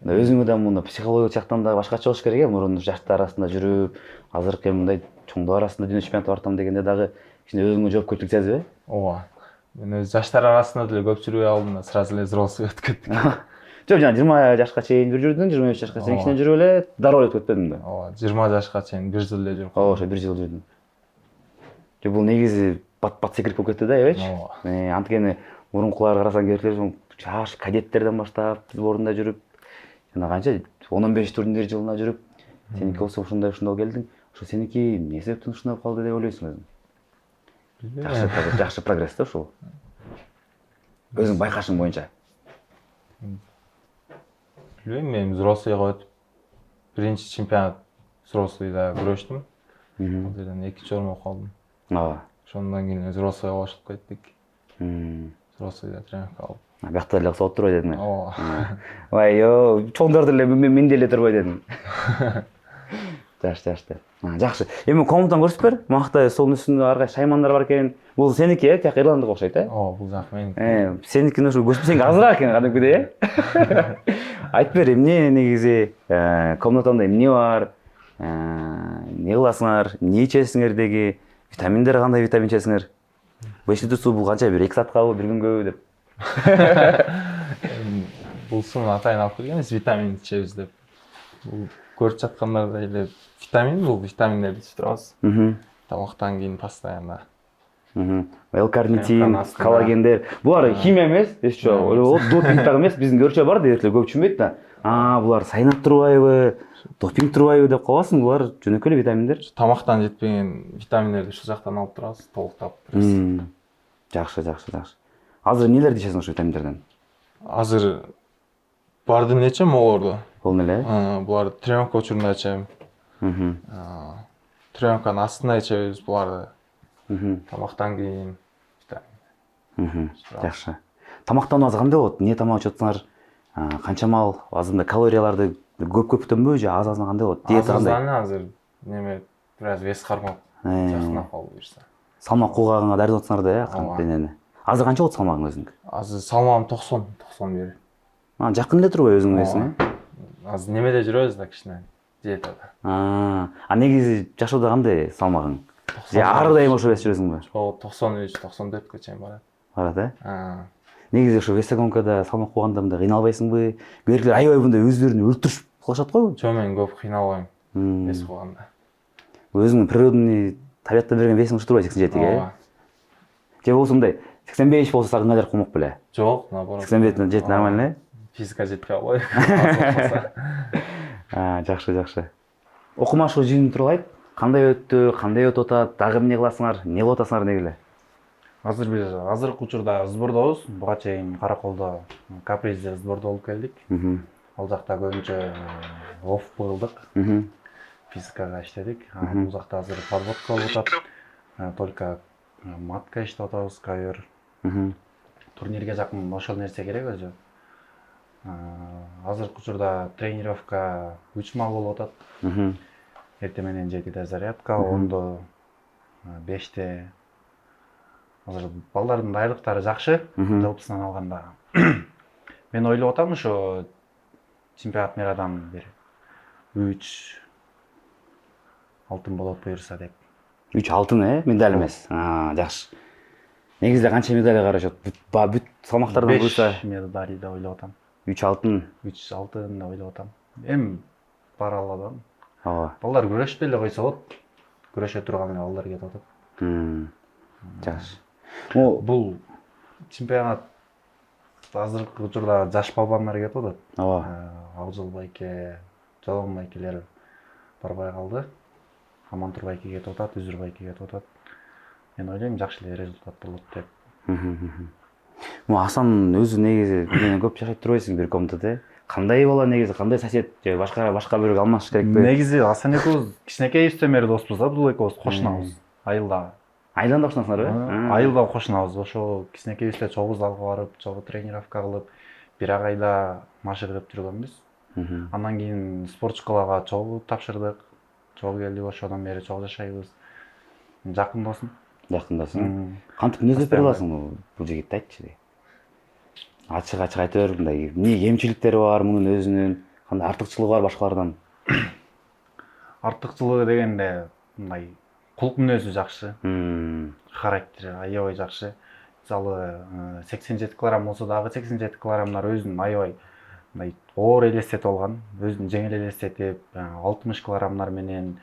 өзүңө да мына психологиялык жактан да башкача болуш керек мурун жаштар арасында жүрүп, азыркы мындай чоңдор арасында дүйнө чемпионатына бартам дегенде дагы кичине өзүңө жоопкерчилик сезбейби? Ооба. Мен өз жаштар арасында деле көп жүрбөй алдым да, сразу эле взрослый өтүп кеттик. Жок, жана 20 жашка чейин бир жүрдүң, 23 жашка чейин кичине жүрүп эле дароо өтүп кетпедиң да? Ооба, 20 жашка чейин 1 жыл эле жүрүп. Ооба, ошо 1 жыл жүрдүм. Же бул негизи бат секирип болуп кетти да, эбечи? Ооба. Анткени мурункулар карасаң керектер жаш кадеттерден баштап сборунда жүрүп, жана канча 10-15 турнир жылына жүрүп, сеники болсо ушундай келдиң. Ошо сеники эмне себептен ушундай болуп калды деп ойлойсуң өзүң? Жакшы прогресс да ушул. Өзүң байкашың боюнча. Билбейм, мен взрослыйга өтүп, биринчи чемпионат взрослыйда күрөштүм. Ал жерден экинчи орун болуп калдым. Ооба. Ошондон кийин взрослыйга башып кеттик. Взрослыйда тренировка алып. Биякта эле кылса турбай дедиң. Ооба. Ой, чоңдор деле мен деле турбай дедиң. Жакшы. Жакшы. Эми комнатаны көрсөтүп бер. Мактай столдун үстүндө ар кайсы шаймандар бар экен. Бул сеники, тияк Ирландыга окшойт, Ооба, бул жак меники. Сеникини ошо көрсөтсөң азыраак экен кадимкидей, Айтып бер, эмне негизи комнатаңда эмне бар? Эмне кыласыңар? Эмне ичесиңер деги? Витаминдер кандай витамин ичесиңер? Бешинчи суу бул канча? Бир 2 сааткабы, бир күнгөбү деп. Бул сууну атайын алып келгенбиз, витамин ичебиз деп. Бул көрүп жаткандардай эле витамин, бул витаминдерди ичип турабыз. Тамактан кийин постоянно. L-карнитин, коллагендер. Булар химия эмес, эч жок. Эле болот, допинг так эмес. Биздин көрчө бар дейт эле, көп түшүнбөйт да. Булар сайнап турбайбы, допинг турбайбы деп каласың. Булар жөнөкөй эле витаминдер. Тамактан жетпеген витаминдерди ушул жактан алып турабыз, толуктап. Жакшы. Азыр эмнелерди ичесиң ошо витаминдерден? Азыр барды нече моолорду. Бул эле? Булар тренировка учурунда ичем. Тренировканын астында ичебиз буларды. Тамактан кийин витамин. Жакшы. Тамактануу кандай болот? Эмне тамак ичип атсаңар? Канча мал, азында калорияларды көп-көптөнбү же аз-аздан кандай болот? Диета кандай? Азыр неме бираз вес кармап, жакынап калып жүрсө. Салмак кууганга даярдап атсыңар да, кантенени. Азыр канча болот салмагың өзүңдүн? Азыр салмагым 91. Жакын эле турбайбы өзүңүн весиңе? Азыр немеде жүрөбүз да кичине диетада. Негизи жашоодо кандай салмагың? Же ар дайым ошо вес жүрөсүңбү? 93, 94 чейин барат. Барат, Негизи ошо весогонкада салмак кууганда мындай кыйналбайсыңбы? Кээдеклер аябай мындай өздөрүн өлтүрүшүп калышат го. Жок, мен көп кыйналбайм вес кууганда. Өзүңүн природный табияттан берген весиң ушу турбайбы 87-ге? Же болбосо мындай 85 болсо сага ыңгайлар кылмак беле? Жок, наоборот. 85 жет нормально? Физика жетпей калбайбы? Жакшы. Окумашы жыйын тууралуу айт. Кандай өтүп атат? Дагы эмне кыласыңар? Эмне кылып атасыңар негиле? Азыр биз азыркы учурда сбордобуз. Буга чейин Караколдо Капризде сбордо болуп келдик. Ал жакта көбүнчө офф кылдык. Физикага иштедик. Бул жакта азыр подводка болуп атат. Только матка иштеп атабыз, ковер. Турнирге жакын ошол нерсе керек өзү. Азыркы учурда тренировка 3 мал болуп атат. Эртең менен 7-де зарядка, 10-до 5-те. Азыр балдардын дайрлыктары жакшы, жалпысынан алганда. Мен ойлоп атам ошо чемпионат мирадан бир 3 алтын болот буюрса деп. 3 алтын медаль эмес. Жакшы. Негизде канча медаль карашат? Бүт салмактардан буюрса 5 медаль деп ойлоп атам. 3 алтын. 3 алтын деп ойлоп атам. Эми бара алам. Ооба. Балдар күрөшпөй эле койсо болот. Күрөшө турган эле балдар кетип атат. Жакшы. Бул чемпионат азыркы учурда жаш балбандар кетип атат. Ооба. Акжол байке, Жолон байкелер барбай калды. Амантур байке кетип атат, Үзүр байке кетип атат. Мен ойлойм жакшы эле результат болот деп. Асан өзү негизи менен көп жашайт турбайсың бир комнатада. Кандай бала негизи, кандай сосед же башка бирөөгө алмаш керекпи? Негизи Асан экөөбүз кичинекейибизден бери доспуз да, бул экөөбүз кошунабыз. Айылда. Айылдан да кошунасыңарбы? Айылда кошунабыз. Ошо кичинекейибизде чогуу залга барып, чогуу тренировка кылып, бир ак айда машыгып жүргөнбүз. Андан кийин спорт школага чогуу тапшырдык. Чогуу келдик, ошодон бери чогуу жашайбыз. Жакын досум. Жакындасың. Кантип мүнөздөп бере аласың бул жигитти айтчы. Ачык айта бер, мындай эмне кемчиликтери бар мунун өзүнүн, кандай артыкчылыгы бар башкалардан? Артыкчылыгы дегенде мындай кулк мүнөзү жакшы. Характери аябай жакшы. Мисалы 87 килограмм болсо дагы 87 килограммдар өзүн аябай мындай оор элестетип алган, өзүн жеңил элестетип, 60 килограммдар менен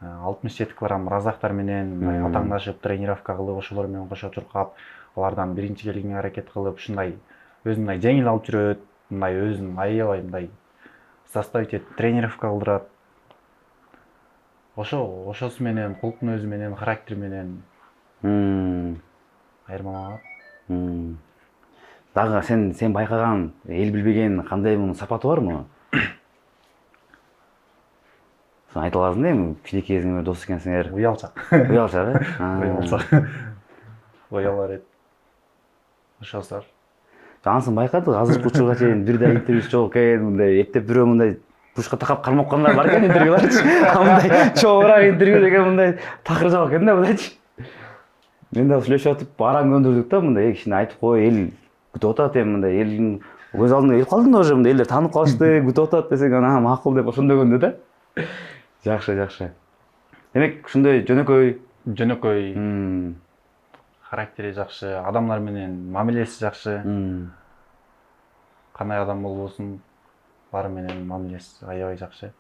67 килограмм разактар менен атаңдашып тренировка кылып, ошолор менен кошо чуркап, алардан биринчи келүүгө аракет кылып, ушундай өзүн мындай жеңил алып жүрөт, мындай өзүн аябай мындай заставить этип тренировка кылдырат. Ошосу менен, кулктун өзү менен, характери менен айырмаланат. Дагы сен байкаган, эл билбеген кандай мунун сапаты бар муну? Сен айта аласың да эми, кичинекей кезиңер дос экенсиңер. Уялчак. Уялчак, Уялчак. Уяла берет. Ошосур. Ансын байкадык, азыркы учурга чейин бир да интервью жок экен, мындай эптеп бирөө мындай бушка такап кармап калгандар бар экен интервьюларчы. Мындай чоңураак интервью деген мындай такыр жок экен да мындайчы. Мен да сүйлөшүп атып, араң көндүрдүк да, мындай кичине айтып кой, эл күтүп атат эми мындай элдин көз алдында келип калдың да уже мындай элдер таанып калышты, күтүп атат десең, макул деп ошондой көндү да. Жакшы. Демек ушундай жөнөкөй характери жакшы, адамдар менен мамилеси жакшы. Кандай адам болбосун, баары менен мамилеси аябай жакшы.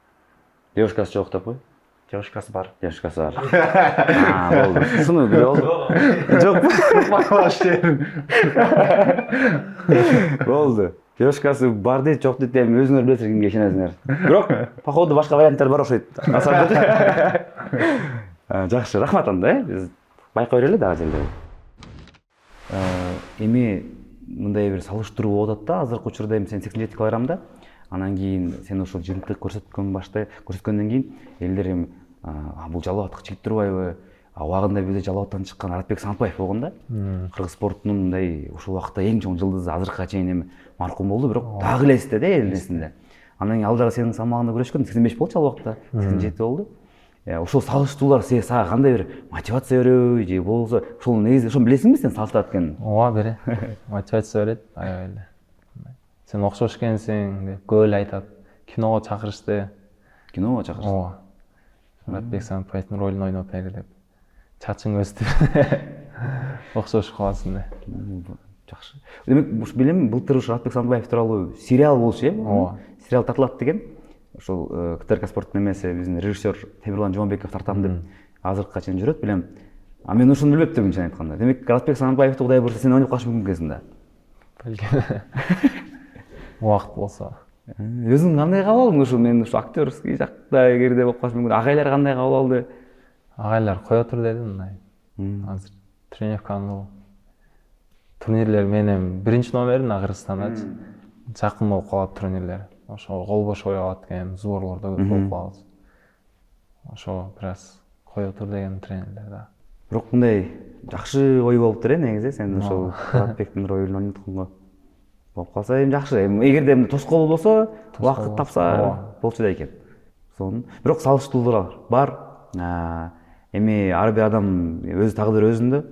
Девушкасы жок деп кой. Девушкасы бар. Болду. Шуну билип алдым. Жок. Болду. Девушкасы бар дейт, жок дейт, эми өзүңөр билесиңер кимге ишенесиңер. Бирок, походу башка варианттар бар окшойт. Жакшы, рахмат анда, биз байкай берели дагы жерде. Эми мындай бир салыштыруу болуп атат да, азыркы учурда эми сен 87 килограммда, анан кийин сен ошол жыйынтык көрсөткөндөн кийин элдер эми бул жалбатык жигит турбайбы? Убагында бизде жалбаттан чыккан Аратбек Сантбаев болгон да. Кыргыз спортунун мындай ушул убакта эң чоң жылдызы, азыркыга чейин эми маркум болду, бирок дагы элесте да эл эсинде. Анан кийин ал дагы сенин салмагыңда күрөшкөн, 85 болчу ал убакта, 87 болду. Ошол салыштыруулар сага кандай бир мотивация береби же болбосо, ошол негизи ошону билесиңби сен салыштырат экенин? Ооба, берет. Мотивация берет, аябай эле. Сен окшош экенсиң деп көп эле айтат. Киного чакырышты. Киного чакырышты? Ооба. Аратбек Сантбаевдин ролун ойноп бери деп. Чачың өстү. Окшош каласың деп. Жакшы. Демек, ушу билем, былтыр ушу Аратбек Сантбаев тууралуу сериал болчу, э? Ооба. Сериал тартылат деген. Ошол КТРК спорттун эмеси биздин режиссер Темирлан Жумабеков тартам деп азыркыга чейин жүрөт, билем. Мен ушуну билбептим чын айтканда. Демек, Аратбек Сантбаевди Кудай буйрса сен ойноп калыш мүмкүн экенсиң да. Убакыт болсо. Өзүң кандай кабыл алдың ушу? Мен ушу актерский жакта эгерде болуп калыш мүмкүн. Агайлар кандай кабыл алды? Агайлар кое тур деди мындай. Азыр тренировканы турнирлер менен биринчи номерин Кыргызстандачы. Жакын болуп калат турнирлер. Ошо кол бош ой алат экен, сборлордо көп болуп калабыз. Ошо бир аз кое тур деген тренерлер да. Бирок мындай жакшы ой болуптур негизи, сен ошол Аратбектин ролун ойнотконго. Болуп калса эми жакшы. Эгерде тоскоол болсо, убакыт тапса болчу да экен. Сонун. Бирок салыштыруулар бар. Эми ар бир адам өз тагдыры өзүндө.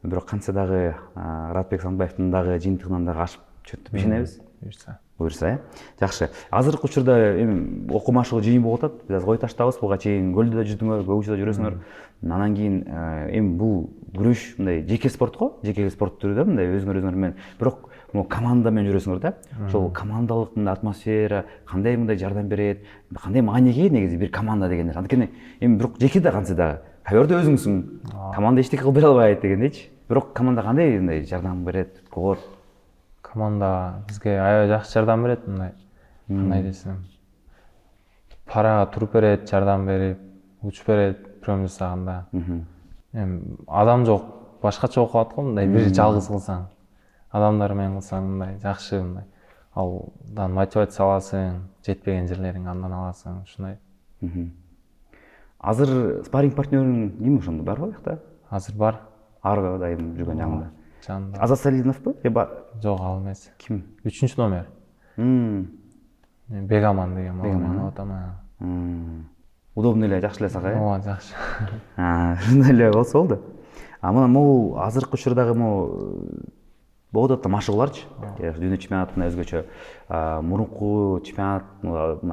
Бирок кантса дагы Аратбек Сантбаевдин дагы жыйынтыгынан дагы ашып чөптүп ишенебиз. буюрса жакшы. Азыркы учурда эми окуу машыгы жыйын болуп атат. Биз кой таштабыз, буга чейин көлдө да жүздүңөр, көбүчөдө жүрөсүңөр. Анан кийин эми бул күрөш мындай жеке спорт го, жеке спорт түрү да мындай өзүңөр менен, бирок команда менен жүрөсүңөр да. Ошол командалык мындай атмосфера кандай мындай жардам берет, кандай маанеге негизи бир команда деген нерсе. Анткени эми бирок жеке да кантсе дагы ковёрдо өзүңсүң, команда эчтеке кылып бере албайт дегендейчи. Бирок команда кандай мындай жардам берет, болот? Команда бизге аябай жакшы жардам берет, мындай. Кандай десем, парага туруп берет, жардам берип, уч берет, прием жасаганда. Эми адам жок, башкача окуп атат го, мындай бир жалгыз кылсаң. Адамдар менен кылсаң мындай жакшы мындай. Алдан мотивация аласың, жетпеген жерлериңди андан аласың, ушундай. Азыр спарринг партнерың ким ошондо барбы аякта? Азыр бар. Ар дайым жүргөн жагында. Жанында. Азат Салиновпу? Жок, ал эмес. Ким? 3-номер. Бегаман деген менен отам. Удобный эле, жакшы эле сага, э? Ооба, жакшы. Ушундай эле болсо болду. Мына могу азыркы учурдагы болот атат машыгууларчы. Дүйнө чемпионатында өзгөчө мурунку чемпионат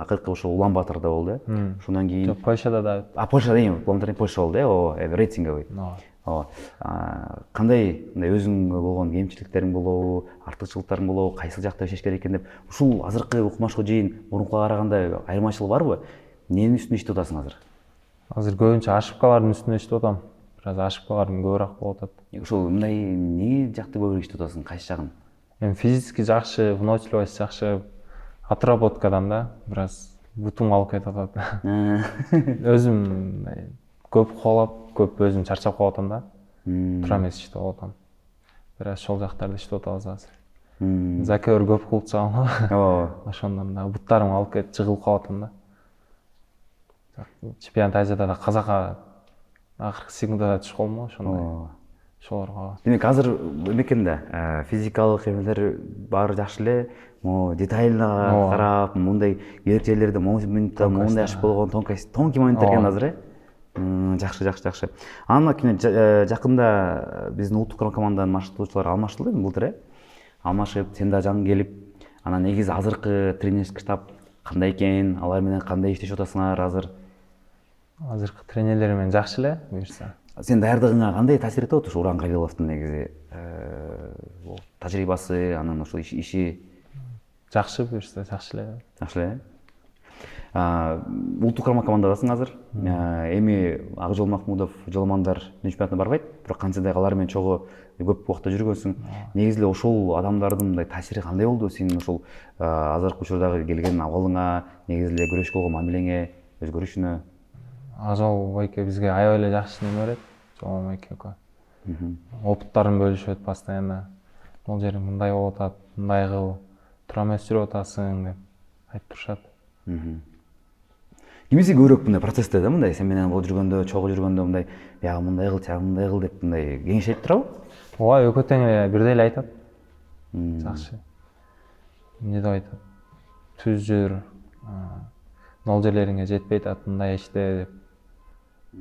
акыркы ошо Улан Батырда болду, э? Ошондон кийин Польшада да. Польшада эми Польша болду, э? Рейтинговый. Ооба. Кандай мындай өзүңө болгон кемчиликтериң болобу, артыкчылыктарың болобу, кайсыл жакта иштеш керек экен деп, ушул азыркы укмашка жыйын мурункуга караганда айырмачылыгы барбы? Эмненин үстүндө иштеп атасың азыр? Азыр көбүнчө ошибкалардын үстүндө иштеп атам. Бираз ошибкаларым көбүрөөк болуп атат. Ошол мындай эмне жакты көбүрөөк иштеп атасың, кайсы жагын? Эми физически жакшы, выносливость жакшы, отработкадан да бираз бутум алып кетип атат. Өзүм көп кубалап, көп өзүм чарчап калып атам да. Тура эмес иштеп атам. Бираз ошол жактарды иштеп атабыз азыр. Закер көп кылчагам го. Ооба. Ошондон да буттарым алып кетип жыгылып калып атам да. Чемпионат Азияда да казакка акыркы секундада түшүп калдым го, ошондой. Ошолорго. Демек азыр эме да, физикалык эмелер баары жакшы эле, детайлга карап, мындай эрежелерди моментта мондай ашып болгон тонкий моменттер экен азыр, э? Жакшы. Анан жакында биздин улуттук команданын машыктоочулары алмаштылды былтыр, э? Алмашып, сен да жаңы келип, анан негизи азыркы тренерский штаб кандай экен, алар менен кандай иштешип атасыңар азыр? Азыркы тренерлер менен жакшы эле, буюрса. Сен даярдыгыңа кандай таасир этип атат ушу Уран Калиловдун негизи тажрыйбасы, анан ошол иши? Жакшы, буюрса, жакшы эле. Жакшы эле. Улуттук командадасың азыр. Эми Акжол Махмудов, Жоламандар чемпионатына барбайт, бирок кантсе да алар менен чогуу көп убакта жүргөнсүң. Негизи эле ошол адамдардын мындай таасири кандай болду сенин ошол азыркы учурдагы келген абалыңа, негизи эле күрөшкө болгон мамилеңе, өзгөрүшүнө? Ажол байке бизге аябай эле жакшы неме берет. Жол байке экөө. Опыттарын бөлүшөт постоянно. Бул жериң мындай болуп атат, мындай кыл, тура эмес жүрүп атасың деп айтып турушат. Кимиси көбүрөөк мындай процессте да, мындай сен менен болуп жүргөндө, чогуу жүргөндө мындай, я мындай кыл, чагы мындай кыл деп мындай кеңеш айтып турабы? Ооба, экөө тең эле бирдей эле айтат. Жакшы. Эмне деп айтат? Түз жүр, нол жерлериңе жетпей атат, мындай иште деп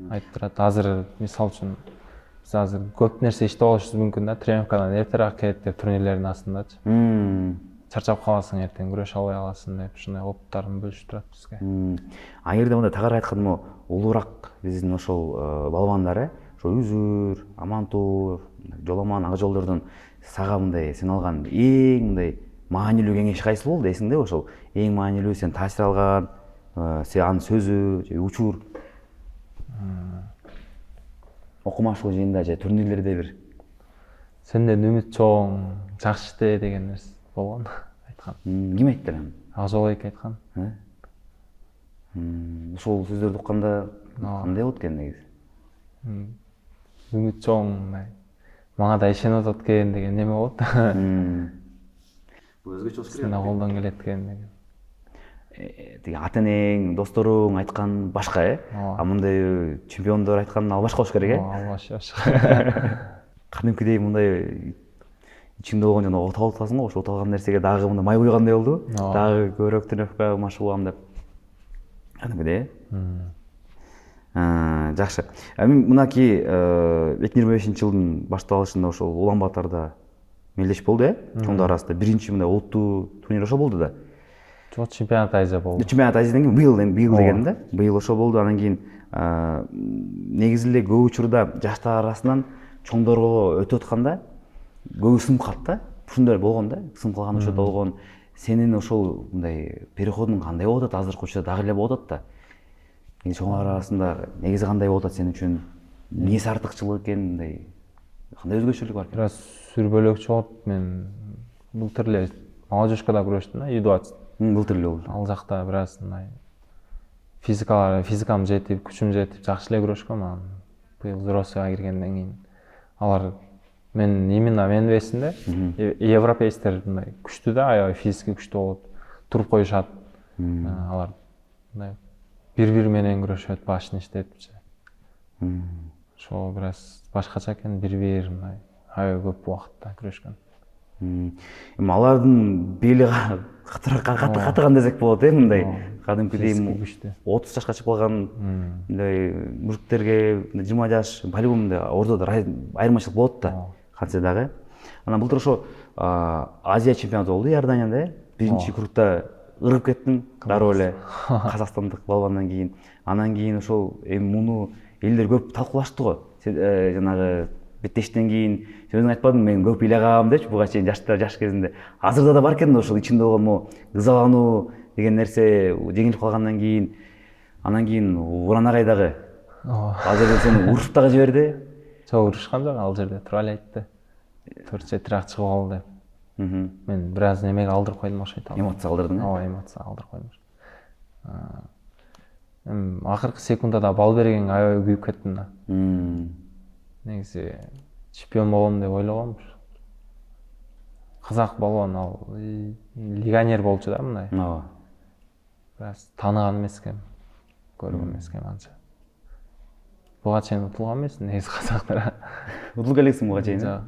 айтып турат. Азыр мисалы үчүн биз азыр көп нерсе иштеп алышыбыз мүмкүн да, тренировкадан эртерээк келет деп турнирлердин астындачы. Чарчап каласың, эртең күрөшө албай каласың деп ушундай опыттарын бөлүшүп турат бизге. Агерде мындай тагыраак айтканда, улуураак биздин ошол балбандар, ошо Үзүр, Амантов, Жоламан, Акжолдордун сага мындай сен алган эң мындай маанилүү кеңеш кайсы болду эсиңде? Ошол эң маанилүү сен таасир алган, сен анын сөзү же учур? Окумашуу жыйында же турнирлерде бир Сенден үмүт чоң, жакшы иште деген нерсе болгон айткан. Ким айтты анан? Акжол эки айткан. Ошол сөздөрдү укканда кандай болот экен негизи? Үмүт чоң, мага да ишенип атат экен деген неме болот. Бул өзгөчө болуш керек. Сен колдон келет экен деген. Тиги ата энең, досторуң айткан башка, э? А мындай чемпиондор айткан ал башка болуш керек, э? Ал башка. Кадимкидей мындай ичиңде болгон жана оталып атасың го, ошо оталган нерсеге дагы мындай май куйгандай болду. Дагы көбүрөөк тренировка машыгуулам деп. Кадимкидей, жакшы. Эми мынакей 2025-жылдын башталышында ошол Улан Батырда мелдеш болду чоңдор арасында биринчи мындай олуттуу турнир ошол болду да. Жок, чемпионат Азия болду. Чемпионат Азиядан кийин быйыл дегеним да. Быйыл ошо болду. Анан кийин негизи эле көп учурда жаштар арасынан чоңдорго өтүп атканда көбү сынып калат да. Ушундай болгон да. Сынып калган учурда болгон. Сенин ошол мындай переходуң кандай болуп атат? Азыркы учурда дагы эле болуп атат да. Чоңдор арасында негизи кандай болуп атат сен үчүн? Эмнеси артыкчылык экен, мындай кандай өзгөчөлүк бар экен? Бираз сүрбөлөкчү болуп, мен былтыр эле молодежкада күрөштүм да, U20. Былтыр эле болду. Ал жакта бираз мындай физикам жетип, күчүм жетип, жакшы эле күрөшкөм. Анан быйыл взрослыйга киргенден кийин алар именно менин весимде европейцтер мындай күчтүү да, аябай физически күчтүү болот, туруп коюшат. Алар мындай бири менен күрөшөт, башын иштетипчи. Ошо бираз башкача экен, бири мындай аябай көп убакытта күрөшкөн. Эми алардын бели катыган десек болот мындай кадимкидей 30 жашка чыгып калган мындай мужиктерге 20 жаш по-любому мындай ортодо айырмачылык болот да кантсе дагы. Анан былтыр ошо Азия чемпионаты болду Иорданияда. Биринчи кругда ыргып кеттиң дароо эле казакстандык балбандан кийин. Анан кийин ошол эми муну элдер көп талкуулашты го. Жанагы беттештен кийин сен өзүң айтпадың, мен көп ыйлагам депчи буга чейин жаш кезинде. Азырда да бар экен да ошол ичинде болгон могу ызалануу деген нерсе жеңилип калгандан кийин. Анан кийин Уранагай дагы ал жерде сени урушуп дагы жиберди. Жок, урушкан жок, ал жерде тура эле айтты. 4-7 чыгып алды деп. Мен бираз немеге алдырып койдум окшойт. Эмоция алдырдың? Ооба, эмоция алдырып койдум. Акыркы секундада бал бергенге аябай күйүп кеттим да. Негизи чемпион болом деп ойлогом. Казак балбан ал легионер болчу да мындай. Ооба. Бираз тааныган эмес экен, көргөн эмес экен анча. Буга чейин утулган эмесмин негизи казактар. Утулуп элексиң буга чейин? Жок.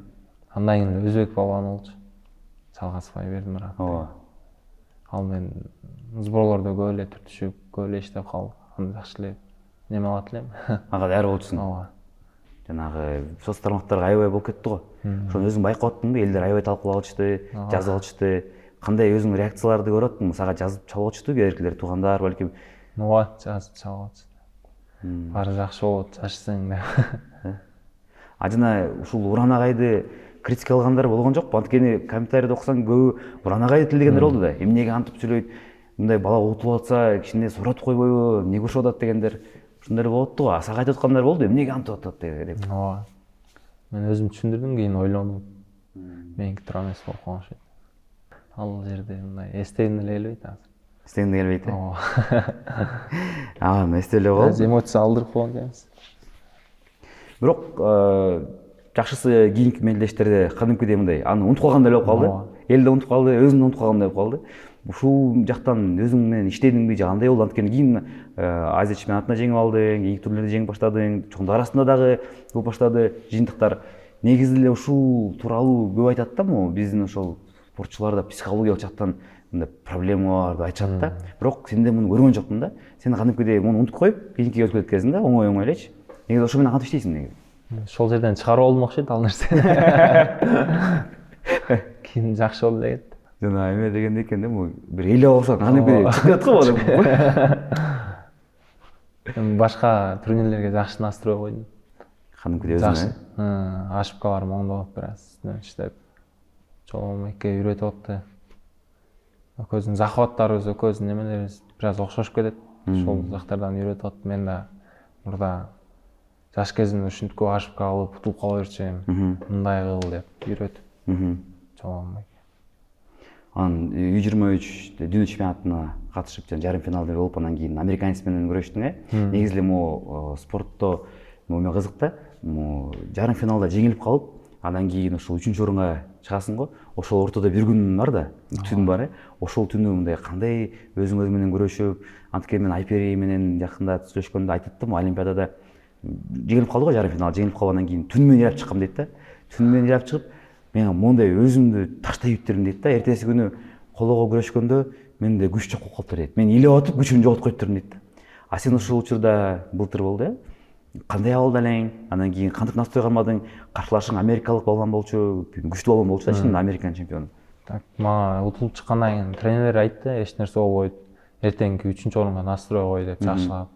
Андан кийин өзбек балбан болчу. Жалгаспай бердим бирок. Ооба. Ал мен сборлордо көп эле түртүшүп, көп эле иштеп калдым. Аны жакшы эле неме алат элем. Ага даяр болчусуң. Ооба. Жанагы соц тармактарга аябай болуп кетти го. Ошону өзүң байкап аттыңбы? Элдер аябай талкуулап атышты, жазып атышты. Кандай өзүң реакцияларды көрүп аттың? Сага жазып чалып атышты кээдикилер, туугандар балким. Ооба, жазып чалып атышты. Баары жакшы болот, жашсаң деп. Жана ушул Уранагайды критикалагандар болгон жокпу? Анткени комментарийди окусаң көбү Уранагайды тилдегендер болду да. Эмнеге антип сүйлөйт? Мындай бала утулуп атса, кичине суратып койбойбу? Эмнеге урушуп атат дегендер. Ушундай болот го. Сага айтып аткандар болду, эмнеге антип атат деп. Ооба. Мен өзүм түшүндүрдүм, кийин ойлонуп. Меники туура эмес болуп калган окшойт. Ал жерде мындай эстегим эле келбейт азыр. Эстегиң келбейт? Ооба. Эсте эле болду. Эмоция алдырып койгон эмес. Бирок жакшысы кийинки мелдештерде кадимкидей мындай аны унутуп калгандай болуп калды. Эл да унутуп калды, өзүн унутуп калгандай болуп калды. Ушул жактан өзүң менен иштедиңби же кандай болду? Анткени кийин Азия чемпионатына жеңип алдың, кийинки турнирлерди жеңип баштадың, чоңдор арасында дагы көп баштады жыйынтыктар. Негизи эле ушул тууралуу көп айтат да, могу биздин ошол спортчуларда психологиялык жактан мындай проблема бар деп айтышат да. Бирок сенде муну көргөн жокмун да. Сен кадимкидей муну унутуп коюп, кийинкиге өтүп кеткенсиң да, оңой элечи. Негизи ошо менен кантип иштейсиң негизи? Ошол жерден чыгарып алдым окшойт ал нерсени. Кийин жакшы болду эле кетти. Жана эме дегенде экен да, могу бир эле окшогон кадимкидей чыгып жатат го. Башка турнирлерге жакшы настрой койдум. Кадимкидей өзүң. Ошибкаларым оңдоп, бираз иштеп. Чоң экөө үйрөтүп атты. Экөөбүздүн захваттарыбыз, экөөбүздүн немелерибиз бираз окшошуп кетет. Ошол жактардан үйрөтүп атты. Мен да мурда жаш кезимде ушинтип көп ошибка кылып, утулуп кала берчүмүн. Мындай кыл деп үйрөтүп. Чоң. Анан U23 дүйнө чемпионатына катышып, жарым финалда болуп, анан кийин американец менен күрөштүң. Негизи эле могу спортто мага кызык да. Жарым финалда жеңилип калып, андан кийин ошол 3-чү орунга чыгасың го. Ошол ортодо бир күн бар да, түн бар. Ошол түнү мындай кандай өзүң менен күрөшүп, анткени мен Айпери менен жакында сүйлөшкөндө айтып да, Олимпиадада жеңилип калды го, жарым финал жеңилип калгандан кийин түн менен ыйлап чыккам дейт да. Түн менен ыйлап чыгып, мен мондай өзүмдү таштай үттүрдүм дейт да. Эртеси күнү колого күрөшкөндө менде күч жок болуп калыптыр дейт. Мен ыйлап атып күчүмдү жоготкуп коюптурмун дейт да. А сен ошол учурда былтыр болду, кандай абалда элең, анан кийин кантип настрой кармадың? Каршылашың америкалык балбан болчу, күчтүү балбан болчу да, чын Американ чемпиону. Так, мага утулуп чыккандан кийин тренер айтты, эч нерсе болбойт. Эртеңки 3-чү орунга настрой кой деп жакшылап.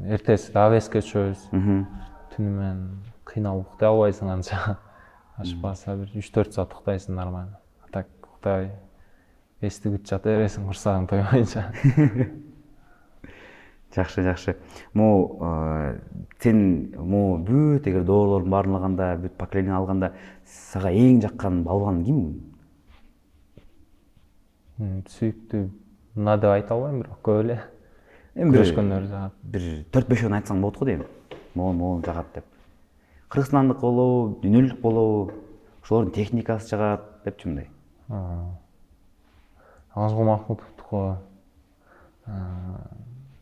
Эртеси дагы эске түшөбүз. Түнү менен кыйналып уктай албайсың анча. Ашпаса бир 3-4 саат уктайсың нормально. Так уктай эсти күт жата бересиң курсагың тойбойнча. Жакшы. Сен бүт эгер доорлордун баарын алганда, бүт поколение алганда сага эң жаккан балбан ким? Сүйүктүү мына деп айта албайм, бирок көп эле. Күрөшкөндөр жагат. Бир 4-5 айтсаң болот го дейм. Могул жагат деп. Кыргызстандык болобу, дүйнөлүк болобу, ошолордун техникасы жагат депчи мындай. Азгул Махмутовдуку,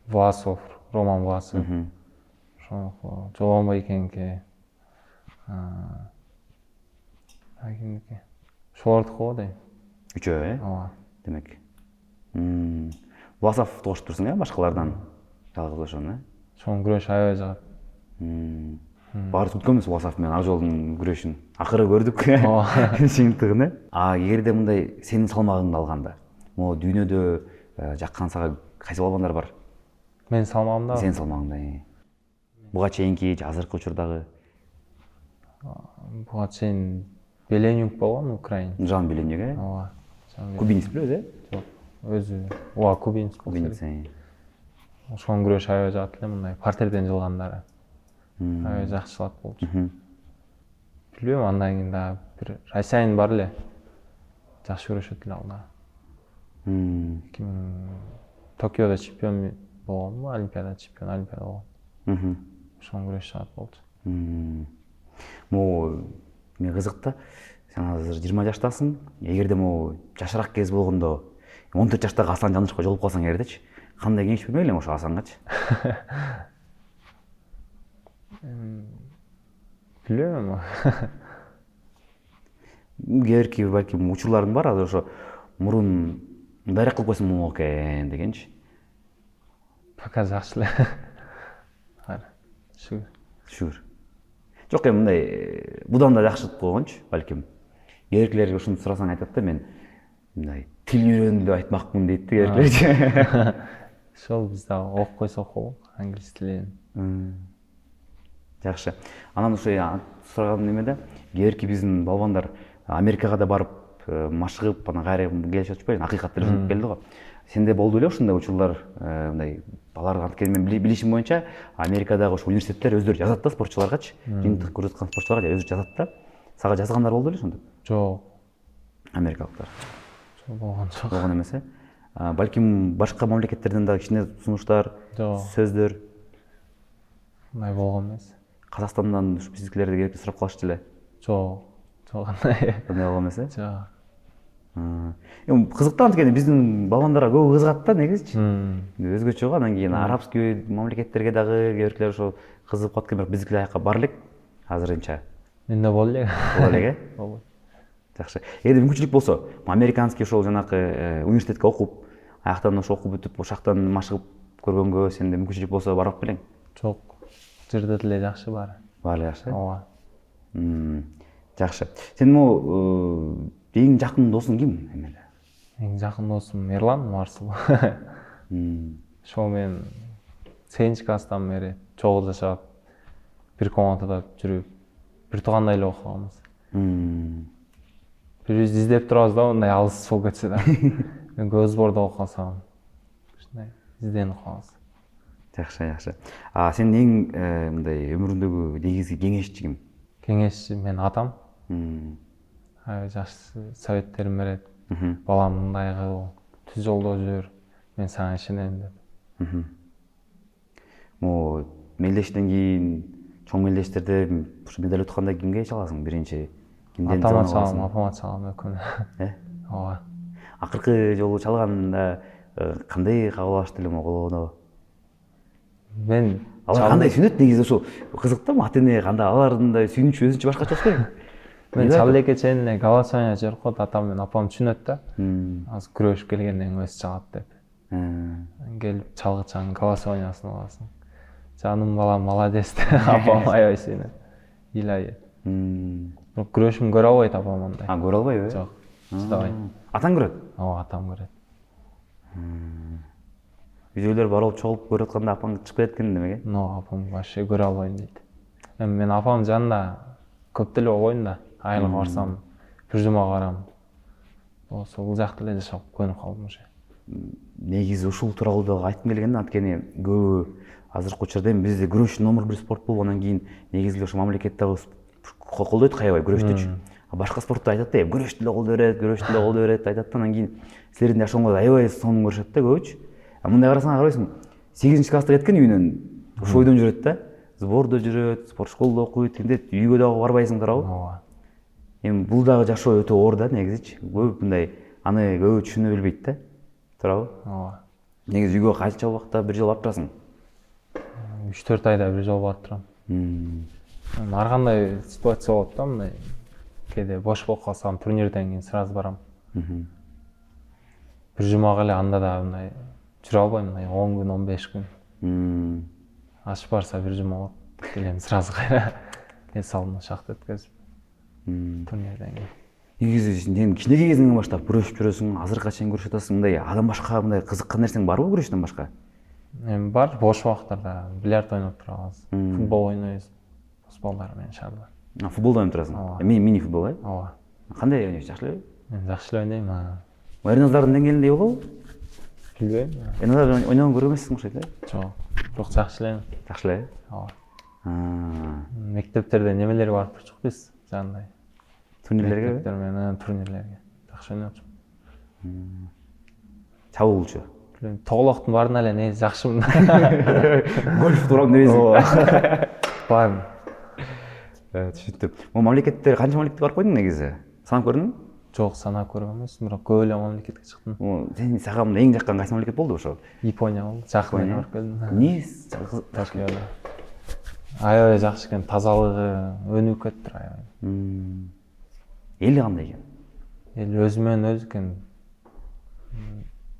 Власов, Роман Власов. Ошол Жолон Байкенки. Кимдики? Ошолордуку го дейм. Үчөө, Ооба. Демек. Власов кошуп турсуң, башкалардан жалгыз ошону, Ошонун күрөшү аябай жагат. Баарыбыз күткөнбүз Власов менен ак жолдун күрөшүн. Акыры көрдүк. Чыйынтыгын. Эгерде мындай сенин салмагыңды алганда, могу дүйнөдө жаккан сага кайсы балбандар бар? Менин салмагымда. Сенин салмагыңда. Буга чейинки азыркы учурдагы Буга чейин Беленюк болгон Украин. Жан Беленюк, Ооба. Кубинец билебиз, Жок. Өзү. Ооба, кубинец болчу. Ошонун күрөшү аябай жагат эле, мындай партерден жылгандары. Аябай жакшылап болчу. Билбейм, андан кийин дагы бир Россиянин бар эле. Жакшы күрөшөт эле ал дагы. Токиодо чемпион болгонбу, Олимпиада болгон. Ошонун күрөшү жагат болчу. Мен кызык да, сен азыр 20 жаштасың. Эгерде жашыраак кез болгондо 14 жаштагы Асан Жанышевго жолугуп калсаң эгердечи, кандай кеңеш бермек элең ошо Асангачы? Билбейм. Кээ балким учурларың бар, азыр ошо мурун мындайраак кылып койсоң болмок экен дегенчи. Пока жакшы эле. Шүгүр. Жок, мындай будан да жакшы койгончу, балким. Кээкилер ушуну сурасаң айтат да, мен мындай тил үйрөндүм деп айтмакмын дейт да кээкилер. Ошол биз дагы окуп койсок болот, англис тилин. Жакшы. Анан ошо сураган немеде, кээки биздин балбандар Америкага да барып машыгып, анан кайра келишип атышпайбы, акыйкат деле ушинтип келди го. Сенде болду беле ушундай учурлар, мындай алар анткени мен билишим боюнча Америкадагы ошо университеттер өздөрү жазат да спортчуларгачы, жыйынтык көрүп аткан спортчуларга өздөрү жазат да. Сага жазгандар болду беле ошондо? Жок. Америкалыктар. Болгон жок. Болгон эмес. Балким башка мамлекеттерден дагы кичине сунуштар, сөздөр. Мындай болгон эмес. Казакстандан ушу биздикилерди келип сурап калышчу эле. Жок. Андай болгон эмес. Жок. Кызык да, анткени биздин балбандарга көп кызыгат да негизичи. Өзгөчө го, анан кийин арабский мамлекеттерге дагы кээбирлер ошо кызыгып калат экен, бирок биздикилер аяка бара элек азырынча. Менде болду эле. Болот элек, Болот. Жакшы. Эгерде мүмкүнчүлүк болсо, американский ошол жанакы университетке окуп, аяктан ошо окуп бүтүп, ошол жактан машыгып көргөнгө сенде мүмкүнчүлүк болсо барып белең? Жок. Жерде деле жакшы баары. Баары жакшы? Ооба. Жакшы. Сен эң жакын досуң ким эмеле? Эң жакын досум Эрлан Марсул. Ошол менен 8 класстан бери чогуу жашап, бир комнатада жүрүп, бир туугандай эле окуганбыз. Бирибизди издеп турабыз да, мындай алыс болуп кетсе да. Мен Көзбордо окуп калсам, ушундай изденип калабыз. Жакшы. Сенин эң мындай өмүрүңдөгү негизги кеңешчи ким? Кеңешчи мен атам. Аябай жакшы советтерин берет. Балам мындай кыл, түз жолдо жүр, мен сага ишенем деп. Мелдештен кийин, чоң мелдештерде ушу медаль утканда кимге чаласың? Биринчи кимден атама чалам, апама чалам экөөнө. Ооба. Акыркы жолу чалганда кандай кабыл алышты эле могу? Мен алар кандай сүйүнөт негизи, ошо кызык да, ата-эне кандай алардын да сүйүнүчү өзүнчө башкача болуш керек. Мен чалып элекке чейин эле голосование жиберип коет, атам менен апам түшүнөт да. Азыр күрөшүп келгенден кийин өзү чалат деп. Келип чалгычанын голосованиясын аласың. Жаным балам молодец деп апам аябай сүйүнөт. Илай. Бирок күрөшүн көрө албайт апам андай. Көрө албайбы? Жок. Чыдабайт. Атаң көрөт? Ооба, атам көрөт. Үйдөгүлөр барып чогулуп көрүп атканда апаң чыгып кетет экен демек э? Апам вообще көрө албайм дейт. Эми мен апамдын жанында көп деле болбойм да. Айылга барсам, бир жума барам. Бул жакта эле жашап көнүп калдым уже. Негизи ушул тууралуу да айткым келген да, анткени көбү азыркы учурда эми бизде күрөш номер 1 спорт болуп, анан кийин негизи ушу мамлекет дагы колдойт каябай күрөштүчү. Башка спортто айтат да, күрөштү эле колдой берет, күрөштү эле колдой берет айтат да, анан кийин силердин жашооңо аябай сонун көрүшөт да көбүчү. Мындай карасаң карабайсың, 8-класста кеткен үйүнөн ушу ойдон жүрөт да. Сбордо жүрөт, спорт школдо окуйт, эмдет үйгө дагы барбайсың туурабы? Ооба. Эми бул дагы жашоо өтө оор да негизичи. Көп мындай аны көбү түшүнө билбейт да. Туурабы? Ооба. Негизи үйгө канча убакта бир жолу барып турасың? 3-4 айда бир жолу барып турам. Ар кандай ситуация болот да, мындай. Кээде бош болуп калсам, турнирден кийин сразу барам. Бир жумага эле анда да мындай жүрө албайм, мындай 10 күн, 15 күн. Аш барса бир жума болот. Келем сразу кайра эс алдым шахта өткөзүп. Турнирден кийин. Негизи сен кичинекей кезиңден баштап күрөшүп жүрөсүң, азыркыга чейин күрөшүп атасың. Мындай адан башка мындай кызыккан нерсең барбы күрөштөн башка? Эми бар, бош убактарда бильярд ойноп турабыз, футбол ойнойбуз. Балдар менен шаарда. Футбол ойноп турасың? Мини футбол, э? Ооба. Кандай ойнойсуң, жакшы элеби? Мен жакшы эле ойнойм. Эрназардын деңгээлиндей болобу? Билбейм. Эрназар ойногон көргөн эмессиң окшойт, э? Жок. Бирок жакшы эле. Жакшы эле? Ооба. Мектептерде немелерге барып турчук биз, жандай. Турнирлерге? Мектептер менен турнирлерге. Жакшы ойночумун. Чабуулчу. Тоглоктун баарына эле негизи жакшымын. Гольф турам дебейсиң? Барым. Түшүндүм. Могу мамлекеттер канча мамлекетке барып койдуң негизи? Санап көрдүңбү? Жок, санап көргөн эмесмин, бирок көп эле мамлекетке чыктым. Сен сага эң жаккан кайсы мамлекет болду ошо? Япония болду. Жакын эле барып келдим. Эмне? Токиодо. Аябай жакшы экен, тазалыгы өнүгүп кетти аябай. Эли кандай экен? Эл өзү менен өзү экен.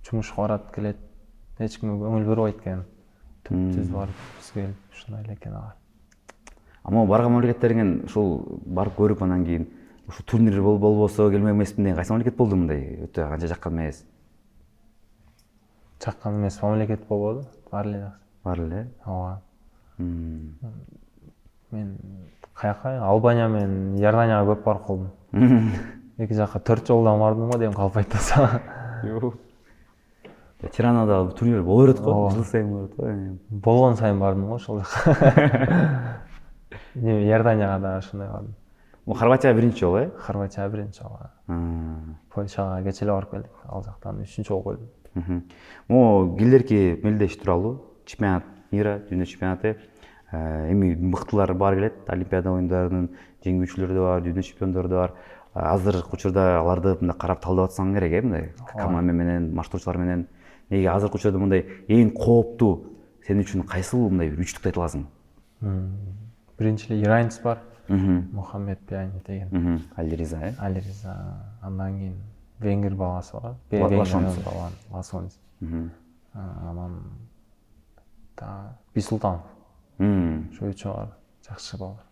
Жумушка барат, келет. Эч кимге көңүл бербейт экен. Түз барып, бизге келип ушундай эле экен ага. Ама барган мамлекеттериңен ушул барып көрүп анан кийин ушу турнир болбосо келмек эмесмин деген кайсы мамлекет болду мындай өтө канча жаккан эмес? Жаккан эмес мамлекет болбоду, бар эле жакшы. Бар эле? Ооба. Мен каяка? Албания менен Иорданияга көп барып калдым. Эки жакка 4 жолдон бардым го дейм калп айтпаса. Жок. Тиранада турнир боло берет го, жыл сайын боло берет го. Болгон сайын бардым го ошол жака. Иорданияга да ошондой бардым. Хорватияга биринчи жолу, э? Хорватияга биринчи жолу. Польшага кече эле барып келдик. Ал жактан 3-чү жолу койдум. Могу келерки мелдеш тууралуу чемпионат мира, дүйнө чемпионаты эми мыктылар баары келет. Олимпиада оюндарынын жеңүүчүлөрү да бар, дүйнө чемпиондору да бар. Азыркы учурда аларды мындай карап талдап атсаң керек, э, мындай команда менен, маршрутчулар менен. Неге азыркы учурда мындай эң кооптуу сен үчүн кайсыл мындай бир үчтүктү айта аласың? Биринчи эле иранец бар. Мухаммед Пиани деген. Алириза, э? Алириза. Андан кийин венгер баласы бар. Ласонис. Анан Бисултанов. Ошо үчөө бар. Жакшы балдар.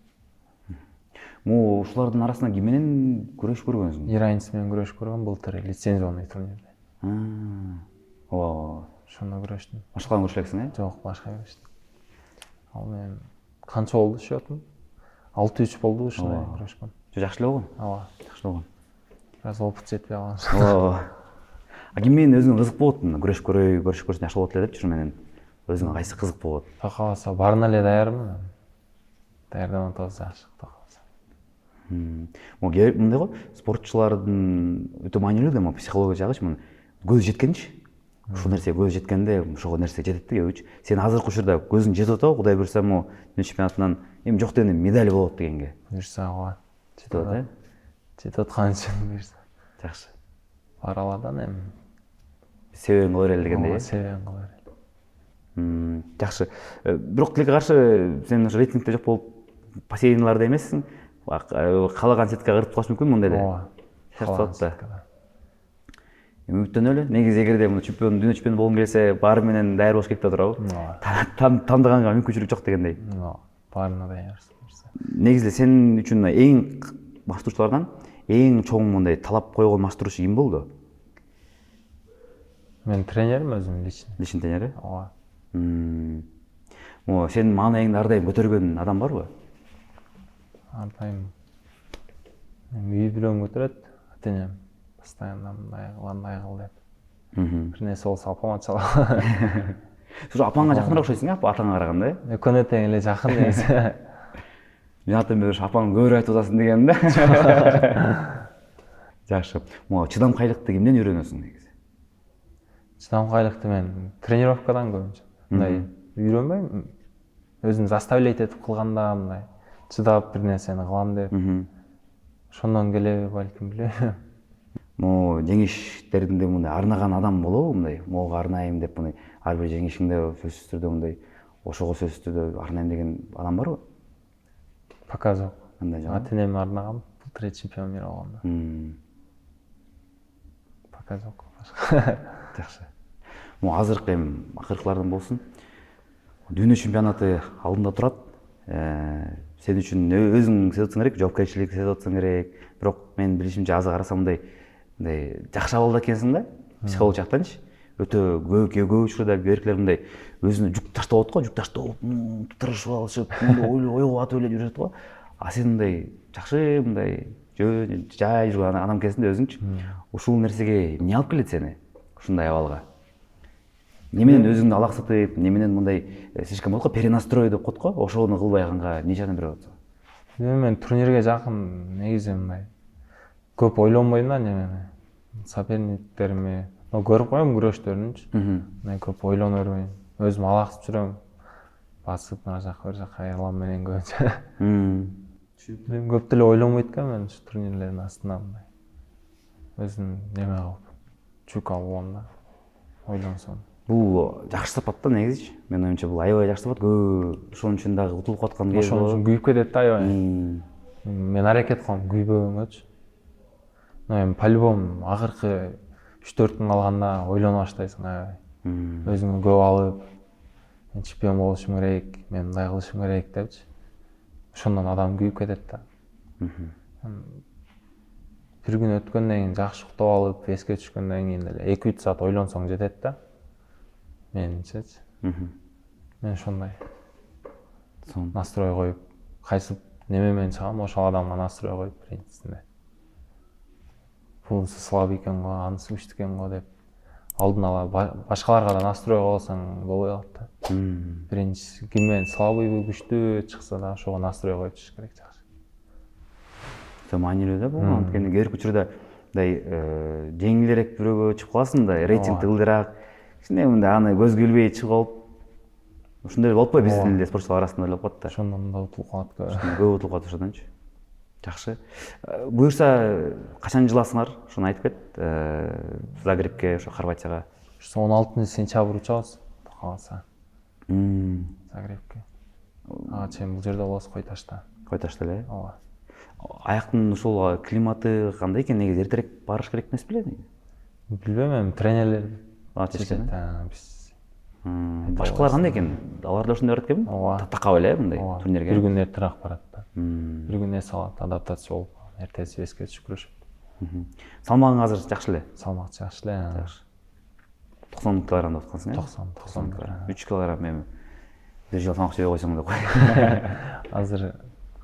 Могу ушулардын арасынан ким менен күрөшүп көргөнсүң? Иранец менен күрөшүп көргөм былтыр лицензионный турнирде. Ооба. Ошондо күрөштүм. Башкаларын күрөшө элексиң, э? Жок, башка күрөштүм. Ал мен канча болду счетум? 6-3 болду ушундай күрөшкөн. Жакшы эле болгон. Ооба. Жакшы болгон. Бираз опыт жетпей калган. Ооба. Ким менен өзүңө кызык болот? Күрөшүп көрөй, көрүшүп көрсөң жакшы болот эле депчи менен. Өзүңө кайсы кызык болот? Та каласа барына эле даярмын. Даярданып атабыз жакшы. Мындай го, спортчулардын өтө маанилүү да психология жагычы, көзү жеткенчи. Ушул нерсе көзү жеткенде, ошого нерсе жетет да көбүчү. Сен азыркы учурда көзүң жетип атабы? Кудай буйрса, дүйнө чемпионатынан эми жок дегенде медаль болот дегенге. Буйрса, ооба. Жетип атат, э? Жетип аткан үчүн буйрса. Жакшы. Бара аладан эми. Себебин кыла берели дегендей. Ооба, себебин кыла берели. Жакшы. Бирок тилекке каршы сен ошо рейтингде жок болуп, последнийларда эмессиң. Каалаган сеткага кырып калыш мүмкүн мындай эле. Ооба. Шарт да. Үмүттөнөлү. Негизи эгерде мына чемпион, дүйнө чемпиону болгуң келсе, баары менен даяр болуш керек да туурабы? Тандыганга мүмкүнчүлүк жок дегендей. Баарына даяр. Негизи сенин үчүн эң маштуучулардан эң чоң мындай талап койгон маштуучу ким болду? Мен тренерим өзүм личный. Личный тренери? Ооба. Сенин маанайыңды ар дайым көтөргөн адам барбы? Ар дайым үй бүлөм көтөрөт, ата-энем постоянно мындай кыл, андай кыл деп. Бир нерсе болсо апама чалам. Сен апаңа жакыныраак окшойсуң, атаңа караганда, э? Экөөнө тең эле жакын негизи. Мен атам бериш апаң көбүрөөк айтып атасың дегеним да. Жакшы. Чыдамкайлыкты кимден үйрөнөсүң негизи? Чыдамкайлыкты мен тренировкадан көбүнчө. Мындай үйрөнбөйм. Өзүм заставлять этип кылганда мындай чыдап бир нерсени кылам деп. Ошондон келеби балким, билбейм. Жеңиштеринде мындай арнаган адам болобу мындай? Могу арнайым деп мындай ар бир жеңишиңде сөзсүз түрдө мындай ошого сөзсүз түрдө арнайм деген адам барбы? Пока жок. Андай жок. Ата-энем арнагам, бул чемпион мира болгондо. Пока жок. Жакшы. Азыркы акыркылардан болсун. Дүйнө чемпионаты алдында турат. Сен үчүн өзүң сезотсуң керек, жоопкерчилик сезотсуң керек. Бирок мен билишимче азыр карасам мындай жакшы абалда экенсиң да, психолог жактанчы. Өтө көп учурда эркектер мындай өзүнө жүк таштап атат го, жүк таштап, тырышып алышып, ойго атып эле жүрөт го. А сен мындай жакшы мындай жай жүргөн адам экенсиң да өзүңчү. Ушул нерсеге эмне алып келет сени ушундай абалга? Неменен өзүңдү алаксытып, неменен мындай слишком болот го, перенастрой деп коет го, ошону кылбай калганга эмне жардам берип атасың? Мен турнирге жакын негизи мындай көп ойлонбойм да немени. Соперниктерими көрүп коем күрөштөрүнчү. Мен көп ойлоно бербейм. Өзүм алаксып жүрөм. Басып ар жака бер жака айлам менен көбүнчө. Мен көп деле ойлонбойт экен мен ушу турнирлердин астынан мындай. Өзүм неме кылып, жүк алгам да. Ойлонсом. Бул жакшы сапат да негизичи. Мен оюмча бул аябай жакшы сапат. Ошон үчүн дагы утулуп каткан кез Ошон үчүн күйүп кетет да аябай. Мен аракет кылам күйбөгөнгөчү. Но эми по-любому акыркы 3-4 күн калганда ойлоно баштайсың аябай. Өзүңө көп алып, мен чемпион болушум керек, мен мындай кылышым керек депчи. Ошондон адам күйүп кетет да. Бир күн өткөндөн кийин жакшы уктап алып, эске түшкөндөн кийин эле 2-3 саат ойлонсоң жетет да. Менимчечи. Мен ошондой настрой коюп, кайсы неме менен чыгам, ошол адамга настрой коюп биринчисинде. Бунусу слабый экен го, анысы күчтүү экен го деп алдын ала башкаларга да настрой койсоң болбой калат да. Биринчи ким менен слабыйбы, күчтүүбү чыкса да ошого настрой коюп чыгыш керек жакшы. Маанилүү да бул. Анткени кээ бир учурда мындай жеңилирээк бирөөгө чыгып каласың да, рейтинг ылдыраак. Кичине мындай аны көзгө илбей чыгып алып, ушундай болуп коет биздин эле спортчулар арасында эле болуп калат да. Ошондон да утулуп калат көп утулуп калат ошондончу. Жакшы. Буюрса качан жыласыңар? Ошону айтып кет. Загребке, ошо Хорватияга. 16-сентябрь учабыз, калса. Загребке. Чейин бул жерде болосу Кой-Ташта. Кой-Ташта эле? Ооба. Аяктын ушул климаты кандай экен? Негизи эртерээк барыш керек эмес беле? Билбейм, эми тренерлер чечкен. Биз башкалар кандай экен? Алар да ушундай барат экенби? Ооба. Такап эле мындай турнирге. Бир күн эртерээк барат да. Бир күн эс алат, адаптация болуп, эртеси эске түшүп күрөшөт. Салмагың азыр жакшы эле? Салмак жакшы эле. Жакшы. 90 килограммда аткансың э? 90 килограмм. 3 килограмм эми бир жыл салмак жебей койсоң деп кой. Азыр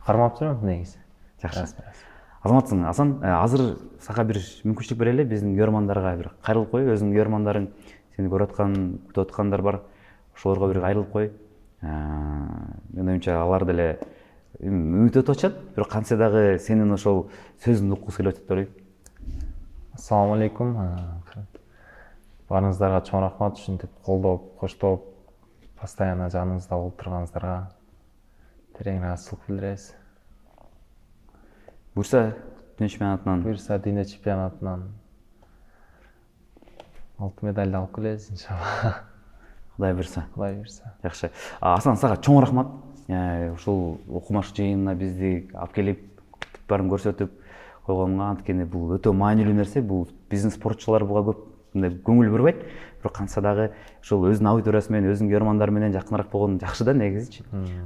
кармап жүрөм негизи. Жакшы. Азаматсың, Асан, азыр сага бир мүмкүнчүлүк берели, биздин көрөрмандарга бир кайрылып кой, өзүңдүн көрөрмандарың сени көрүп аткан, күтүп аткандар бар. Ошолорго бир кайрылып кой. Мен оюмча алар деле үмүт өтүп атышат, бирок кантсе дагы сенин ошол сөзүңдү уккусу келип атат деп ойлойм. Ассаламу алейкум. Баарыңыздарга чоң рахмат ушинтип колдоп, коштоп, постоянно жаныңызда болуп турганыңыздарга терең ыраазычылык билдиребиз. Буюрса дүйнө чемпионатынан алтын медалды алып келебиз иншалла. Кудай буйрса. Жакшы. Асан, сага чоң рахмат. Ушул окумаш жыйынына бизди алып келип, баарын көрсөтүп койгонуңа, анткени бул өтө маанилүү нерсе. Бул биздин спортчулар буга көп мындай көңүл бурбайт, бирок кантса дагы ушул өзүнүн аудиториясы менен, өзүнүн көрөрмандары менен жакыныраак болгон жакшы да негизичи.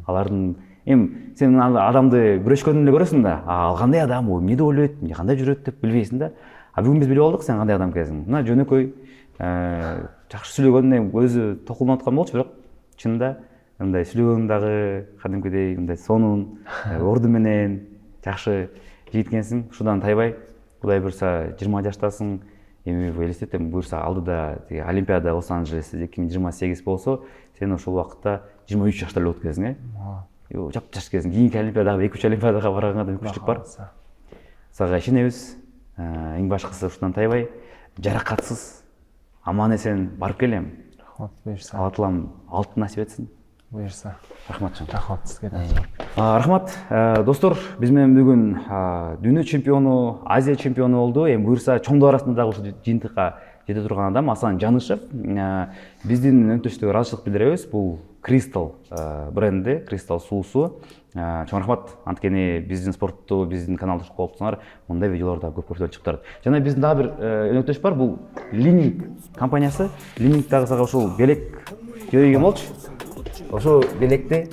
Алардын эми сен адамды күрөшкөндө эле көрөсүң да, ал кандай адам, эмне деп ойлойт, эмне кандай жүрөт деп билбейсиң да. А бүгүн биз билип алдык сен кандай адам экенсиң. Мына жөнөкөй жакшы сүйлөгөндөн өзү токулуп аткан болчу, бирок чынында мындай сүйлөгөн дагы кадимкидей мындай сонун орду менен жакшы жигит экенсиң. Ушудан тайбай, Кудай буйрса 20 жаштасың. Эми элестетем, буйрса алдыда Олимпиада Лос-Анджелес 2028 болсо, сен ошол убакытта 23 жашта эле өткөзсүң, жап-жаш кезиң. Кийинки Олимпиадага, 2-3 Олимпиадага барганга мүмкүнчүлүк бар. Сага ишенебиз. Эң башкысы ушундан тайбай, жаракатсыз, аман эсен барып кел эми. Рахмат, буйрса. Алла таалам алтын насип этсин. Буйрса. Рахмат жан. Рахмат сизге. Рахмат. Достор, биз менен бүгүн дүйнө чемпиону, Азия чемпиону болду. Эми буйрса чоңдор арасында дагы ушул жыйынтыкка жете турган адам Асан Жанышев. Биздин өнөктөштүгү ыраазычылык билдиребиз. Бул Crystal бренди, Crystal суусу. Чоң рахмат. Анткени биздин спортту, биздин каналды колдоп турсаңар, мындай видеолор да көп көрсөтүп чыктырат. Жана биздин дагы бир өнөктөш бар, бул Lining компаниясы. Lining дагы сага ушул белек жиберген болчу. Ошо белекти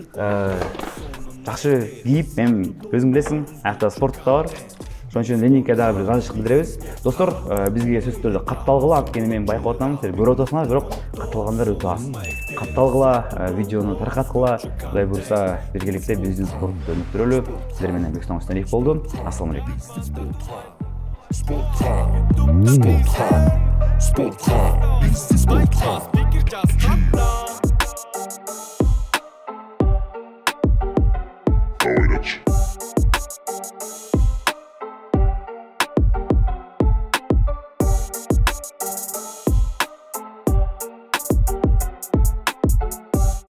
жакшы кийип, эми өзүң билесиң, аякта спорт да бар. Ошон үчүн Ленингке дагы бир ыраазычылык билдиребиз. Достор, бизге сөзсүз түрдө катталгыла, анткени мен байкап атам, силер көрүп атасыңар, бирок катталгандар өтө аз. Катталгыла, видеону таркаткыла, Кудай буйрса биргеликте биздин спортту өнүктүрөлү. Силер менен Бексон Исналиев болду. Ассаламу алейкум. Sport Hub, Sport Hub, Sport Hub,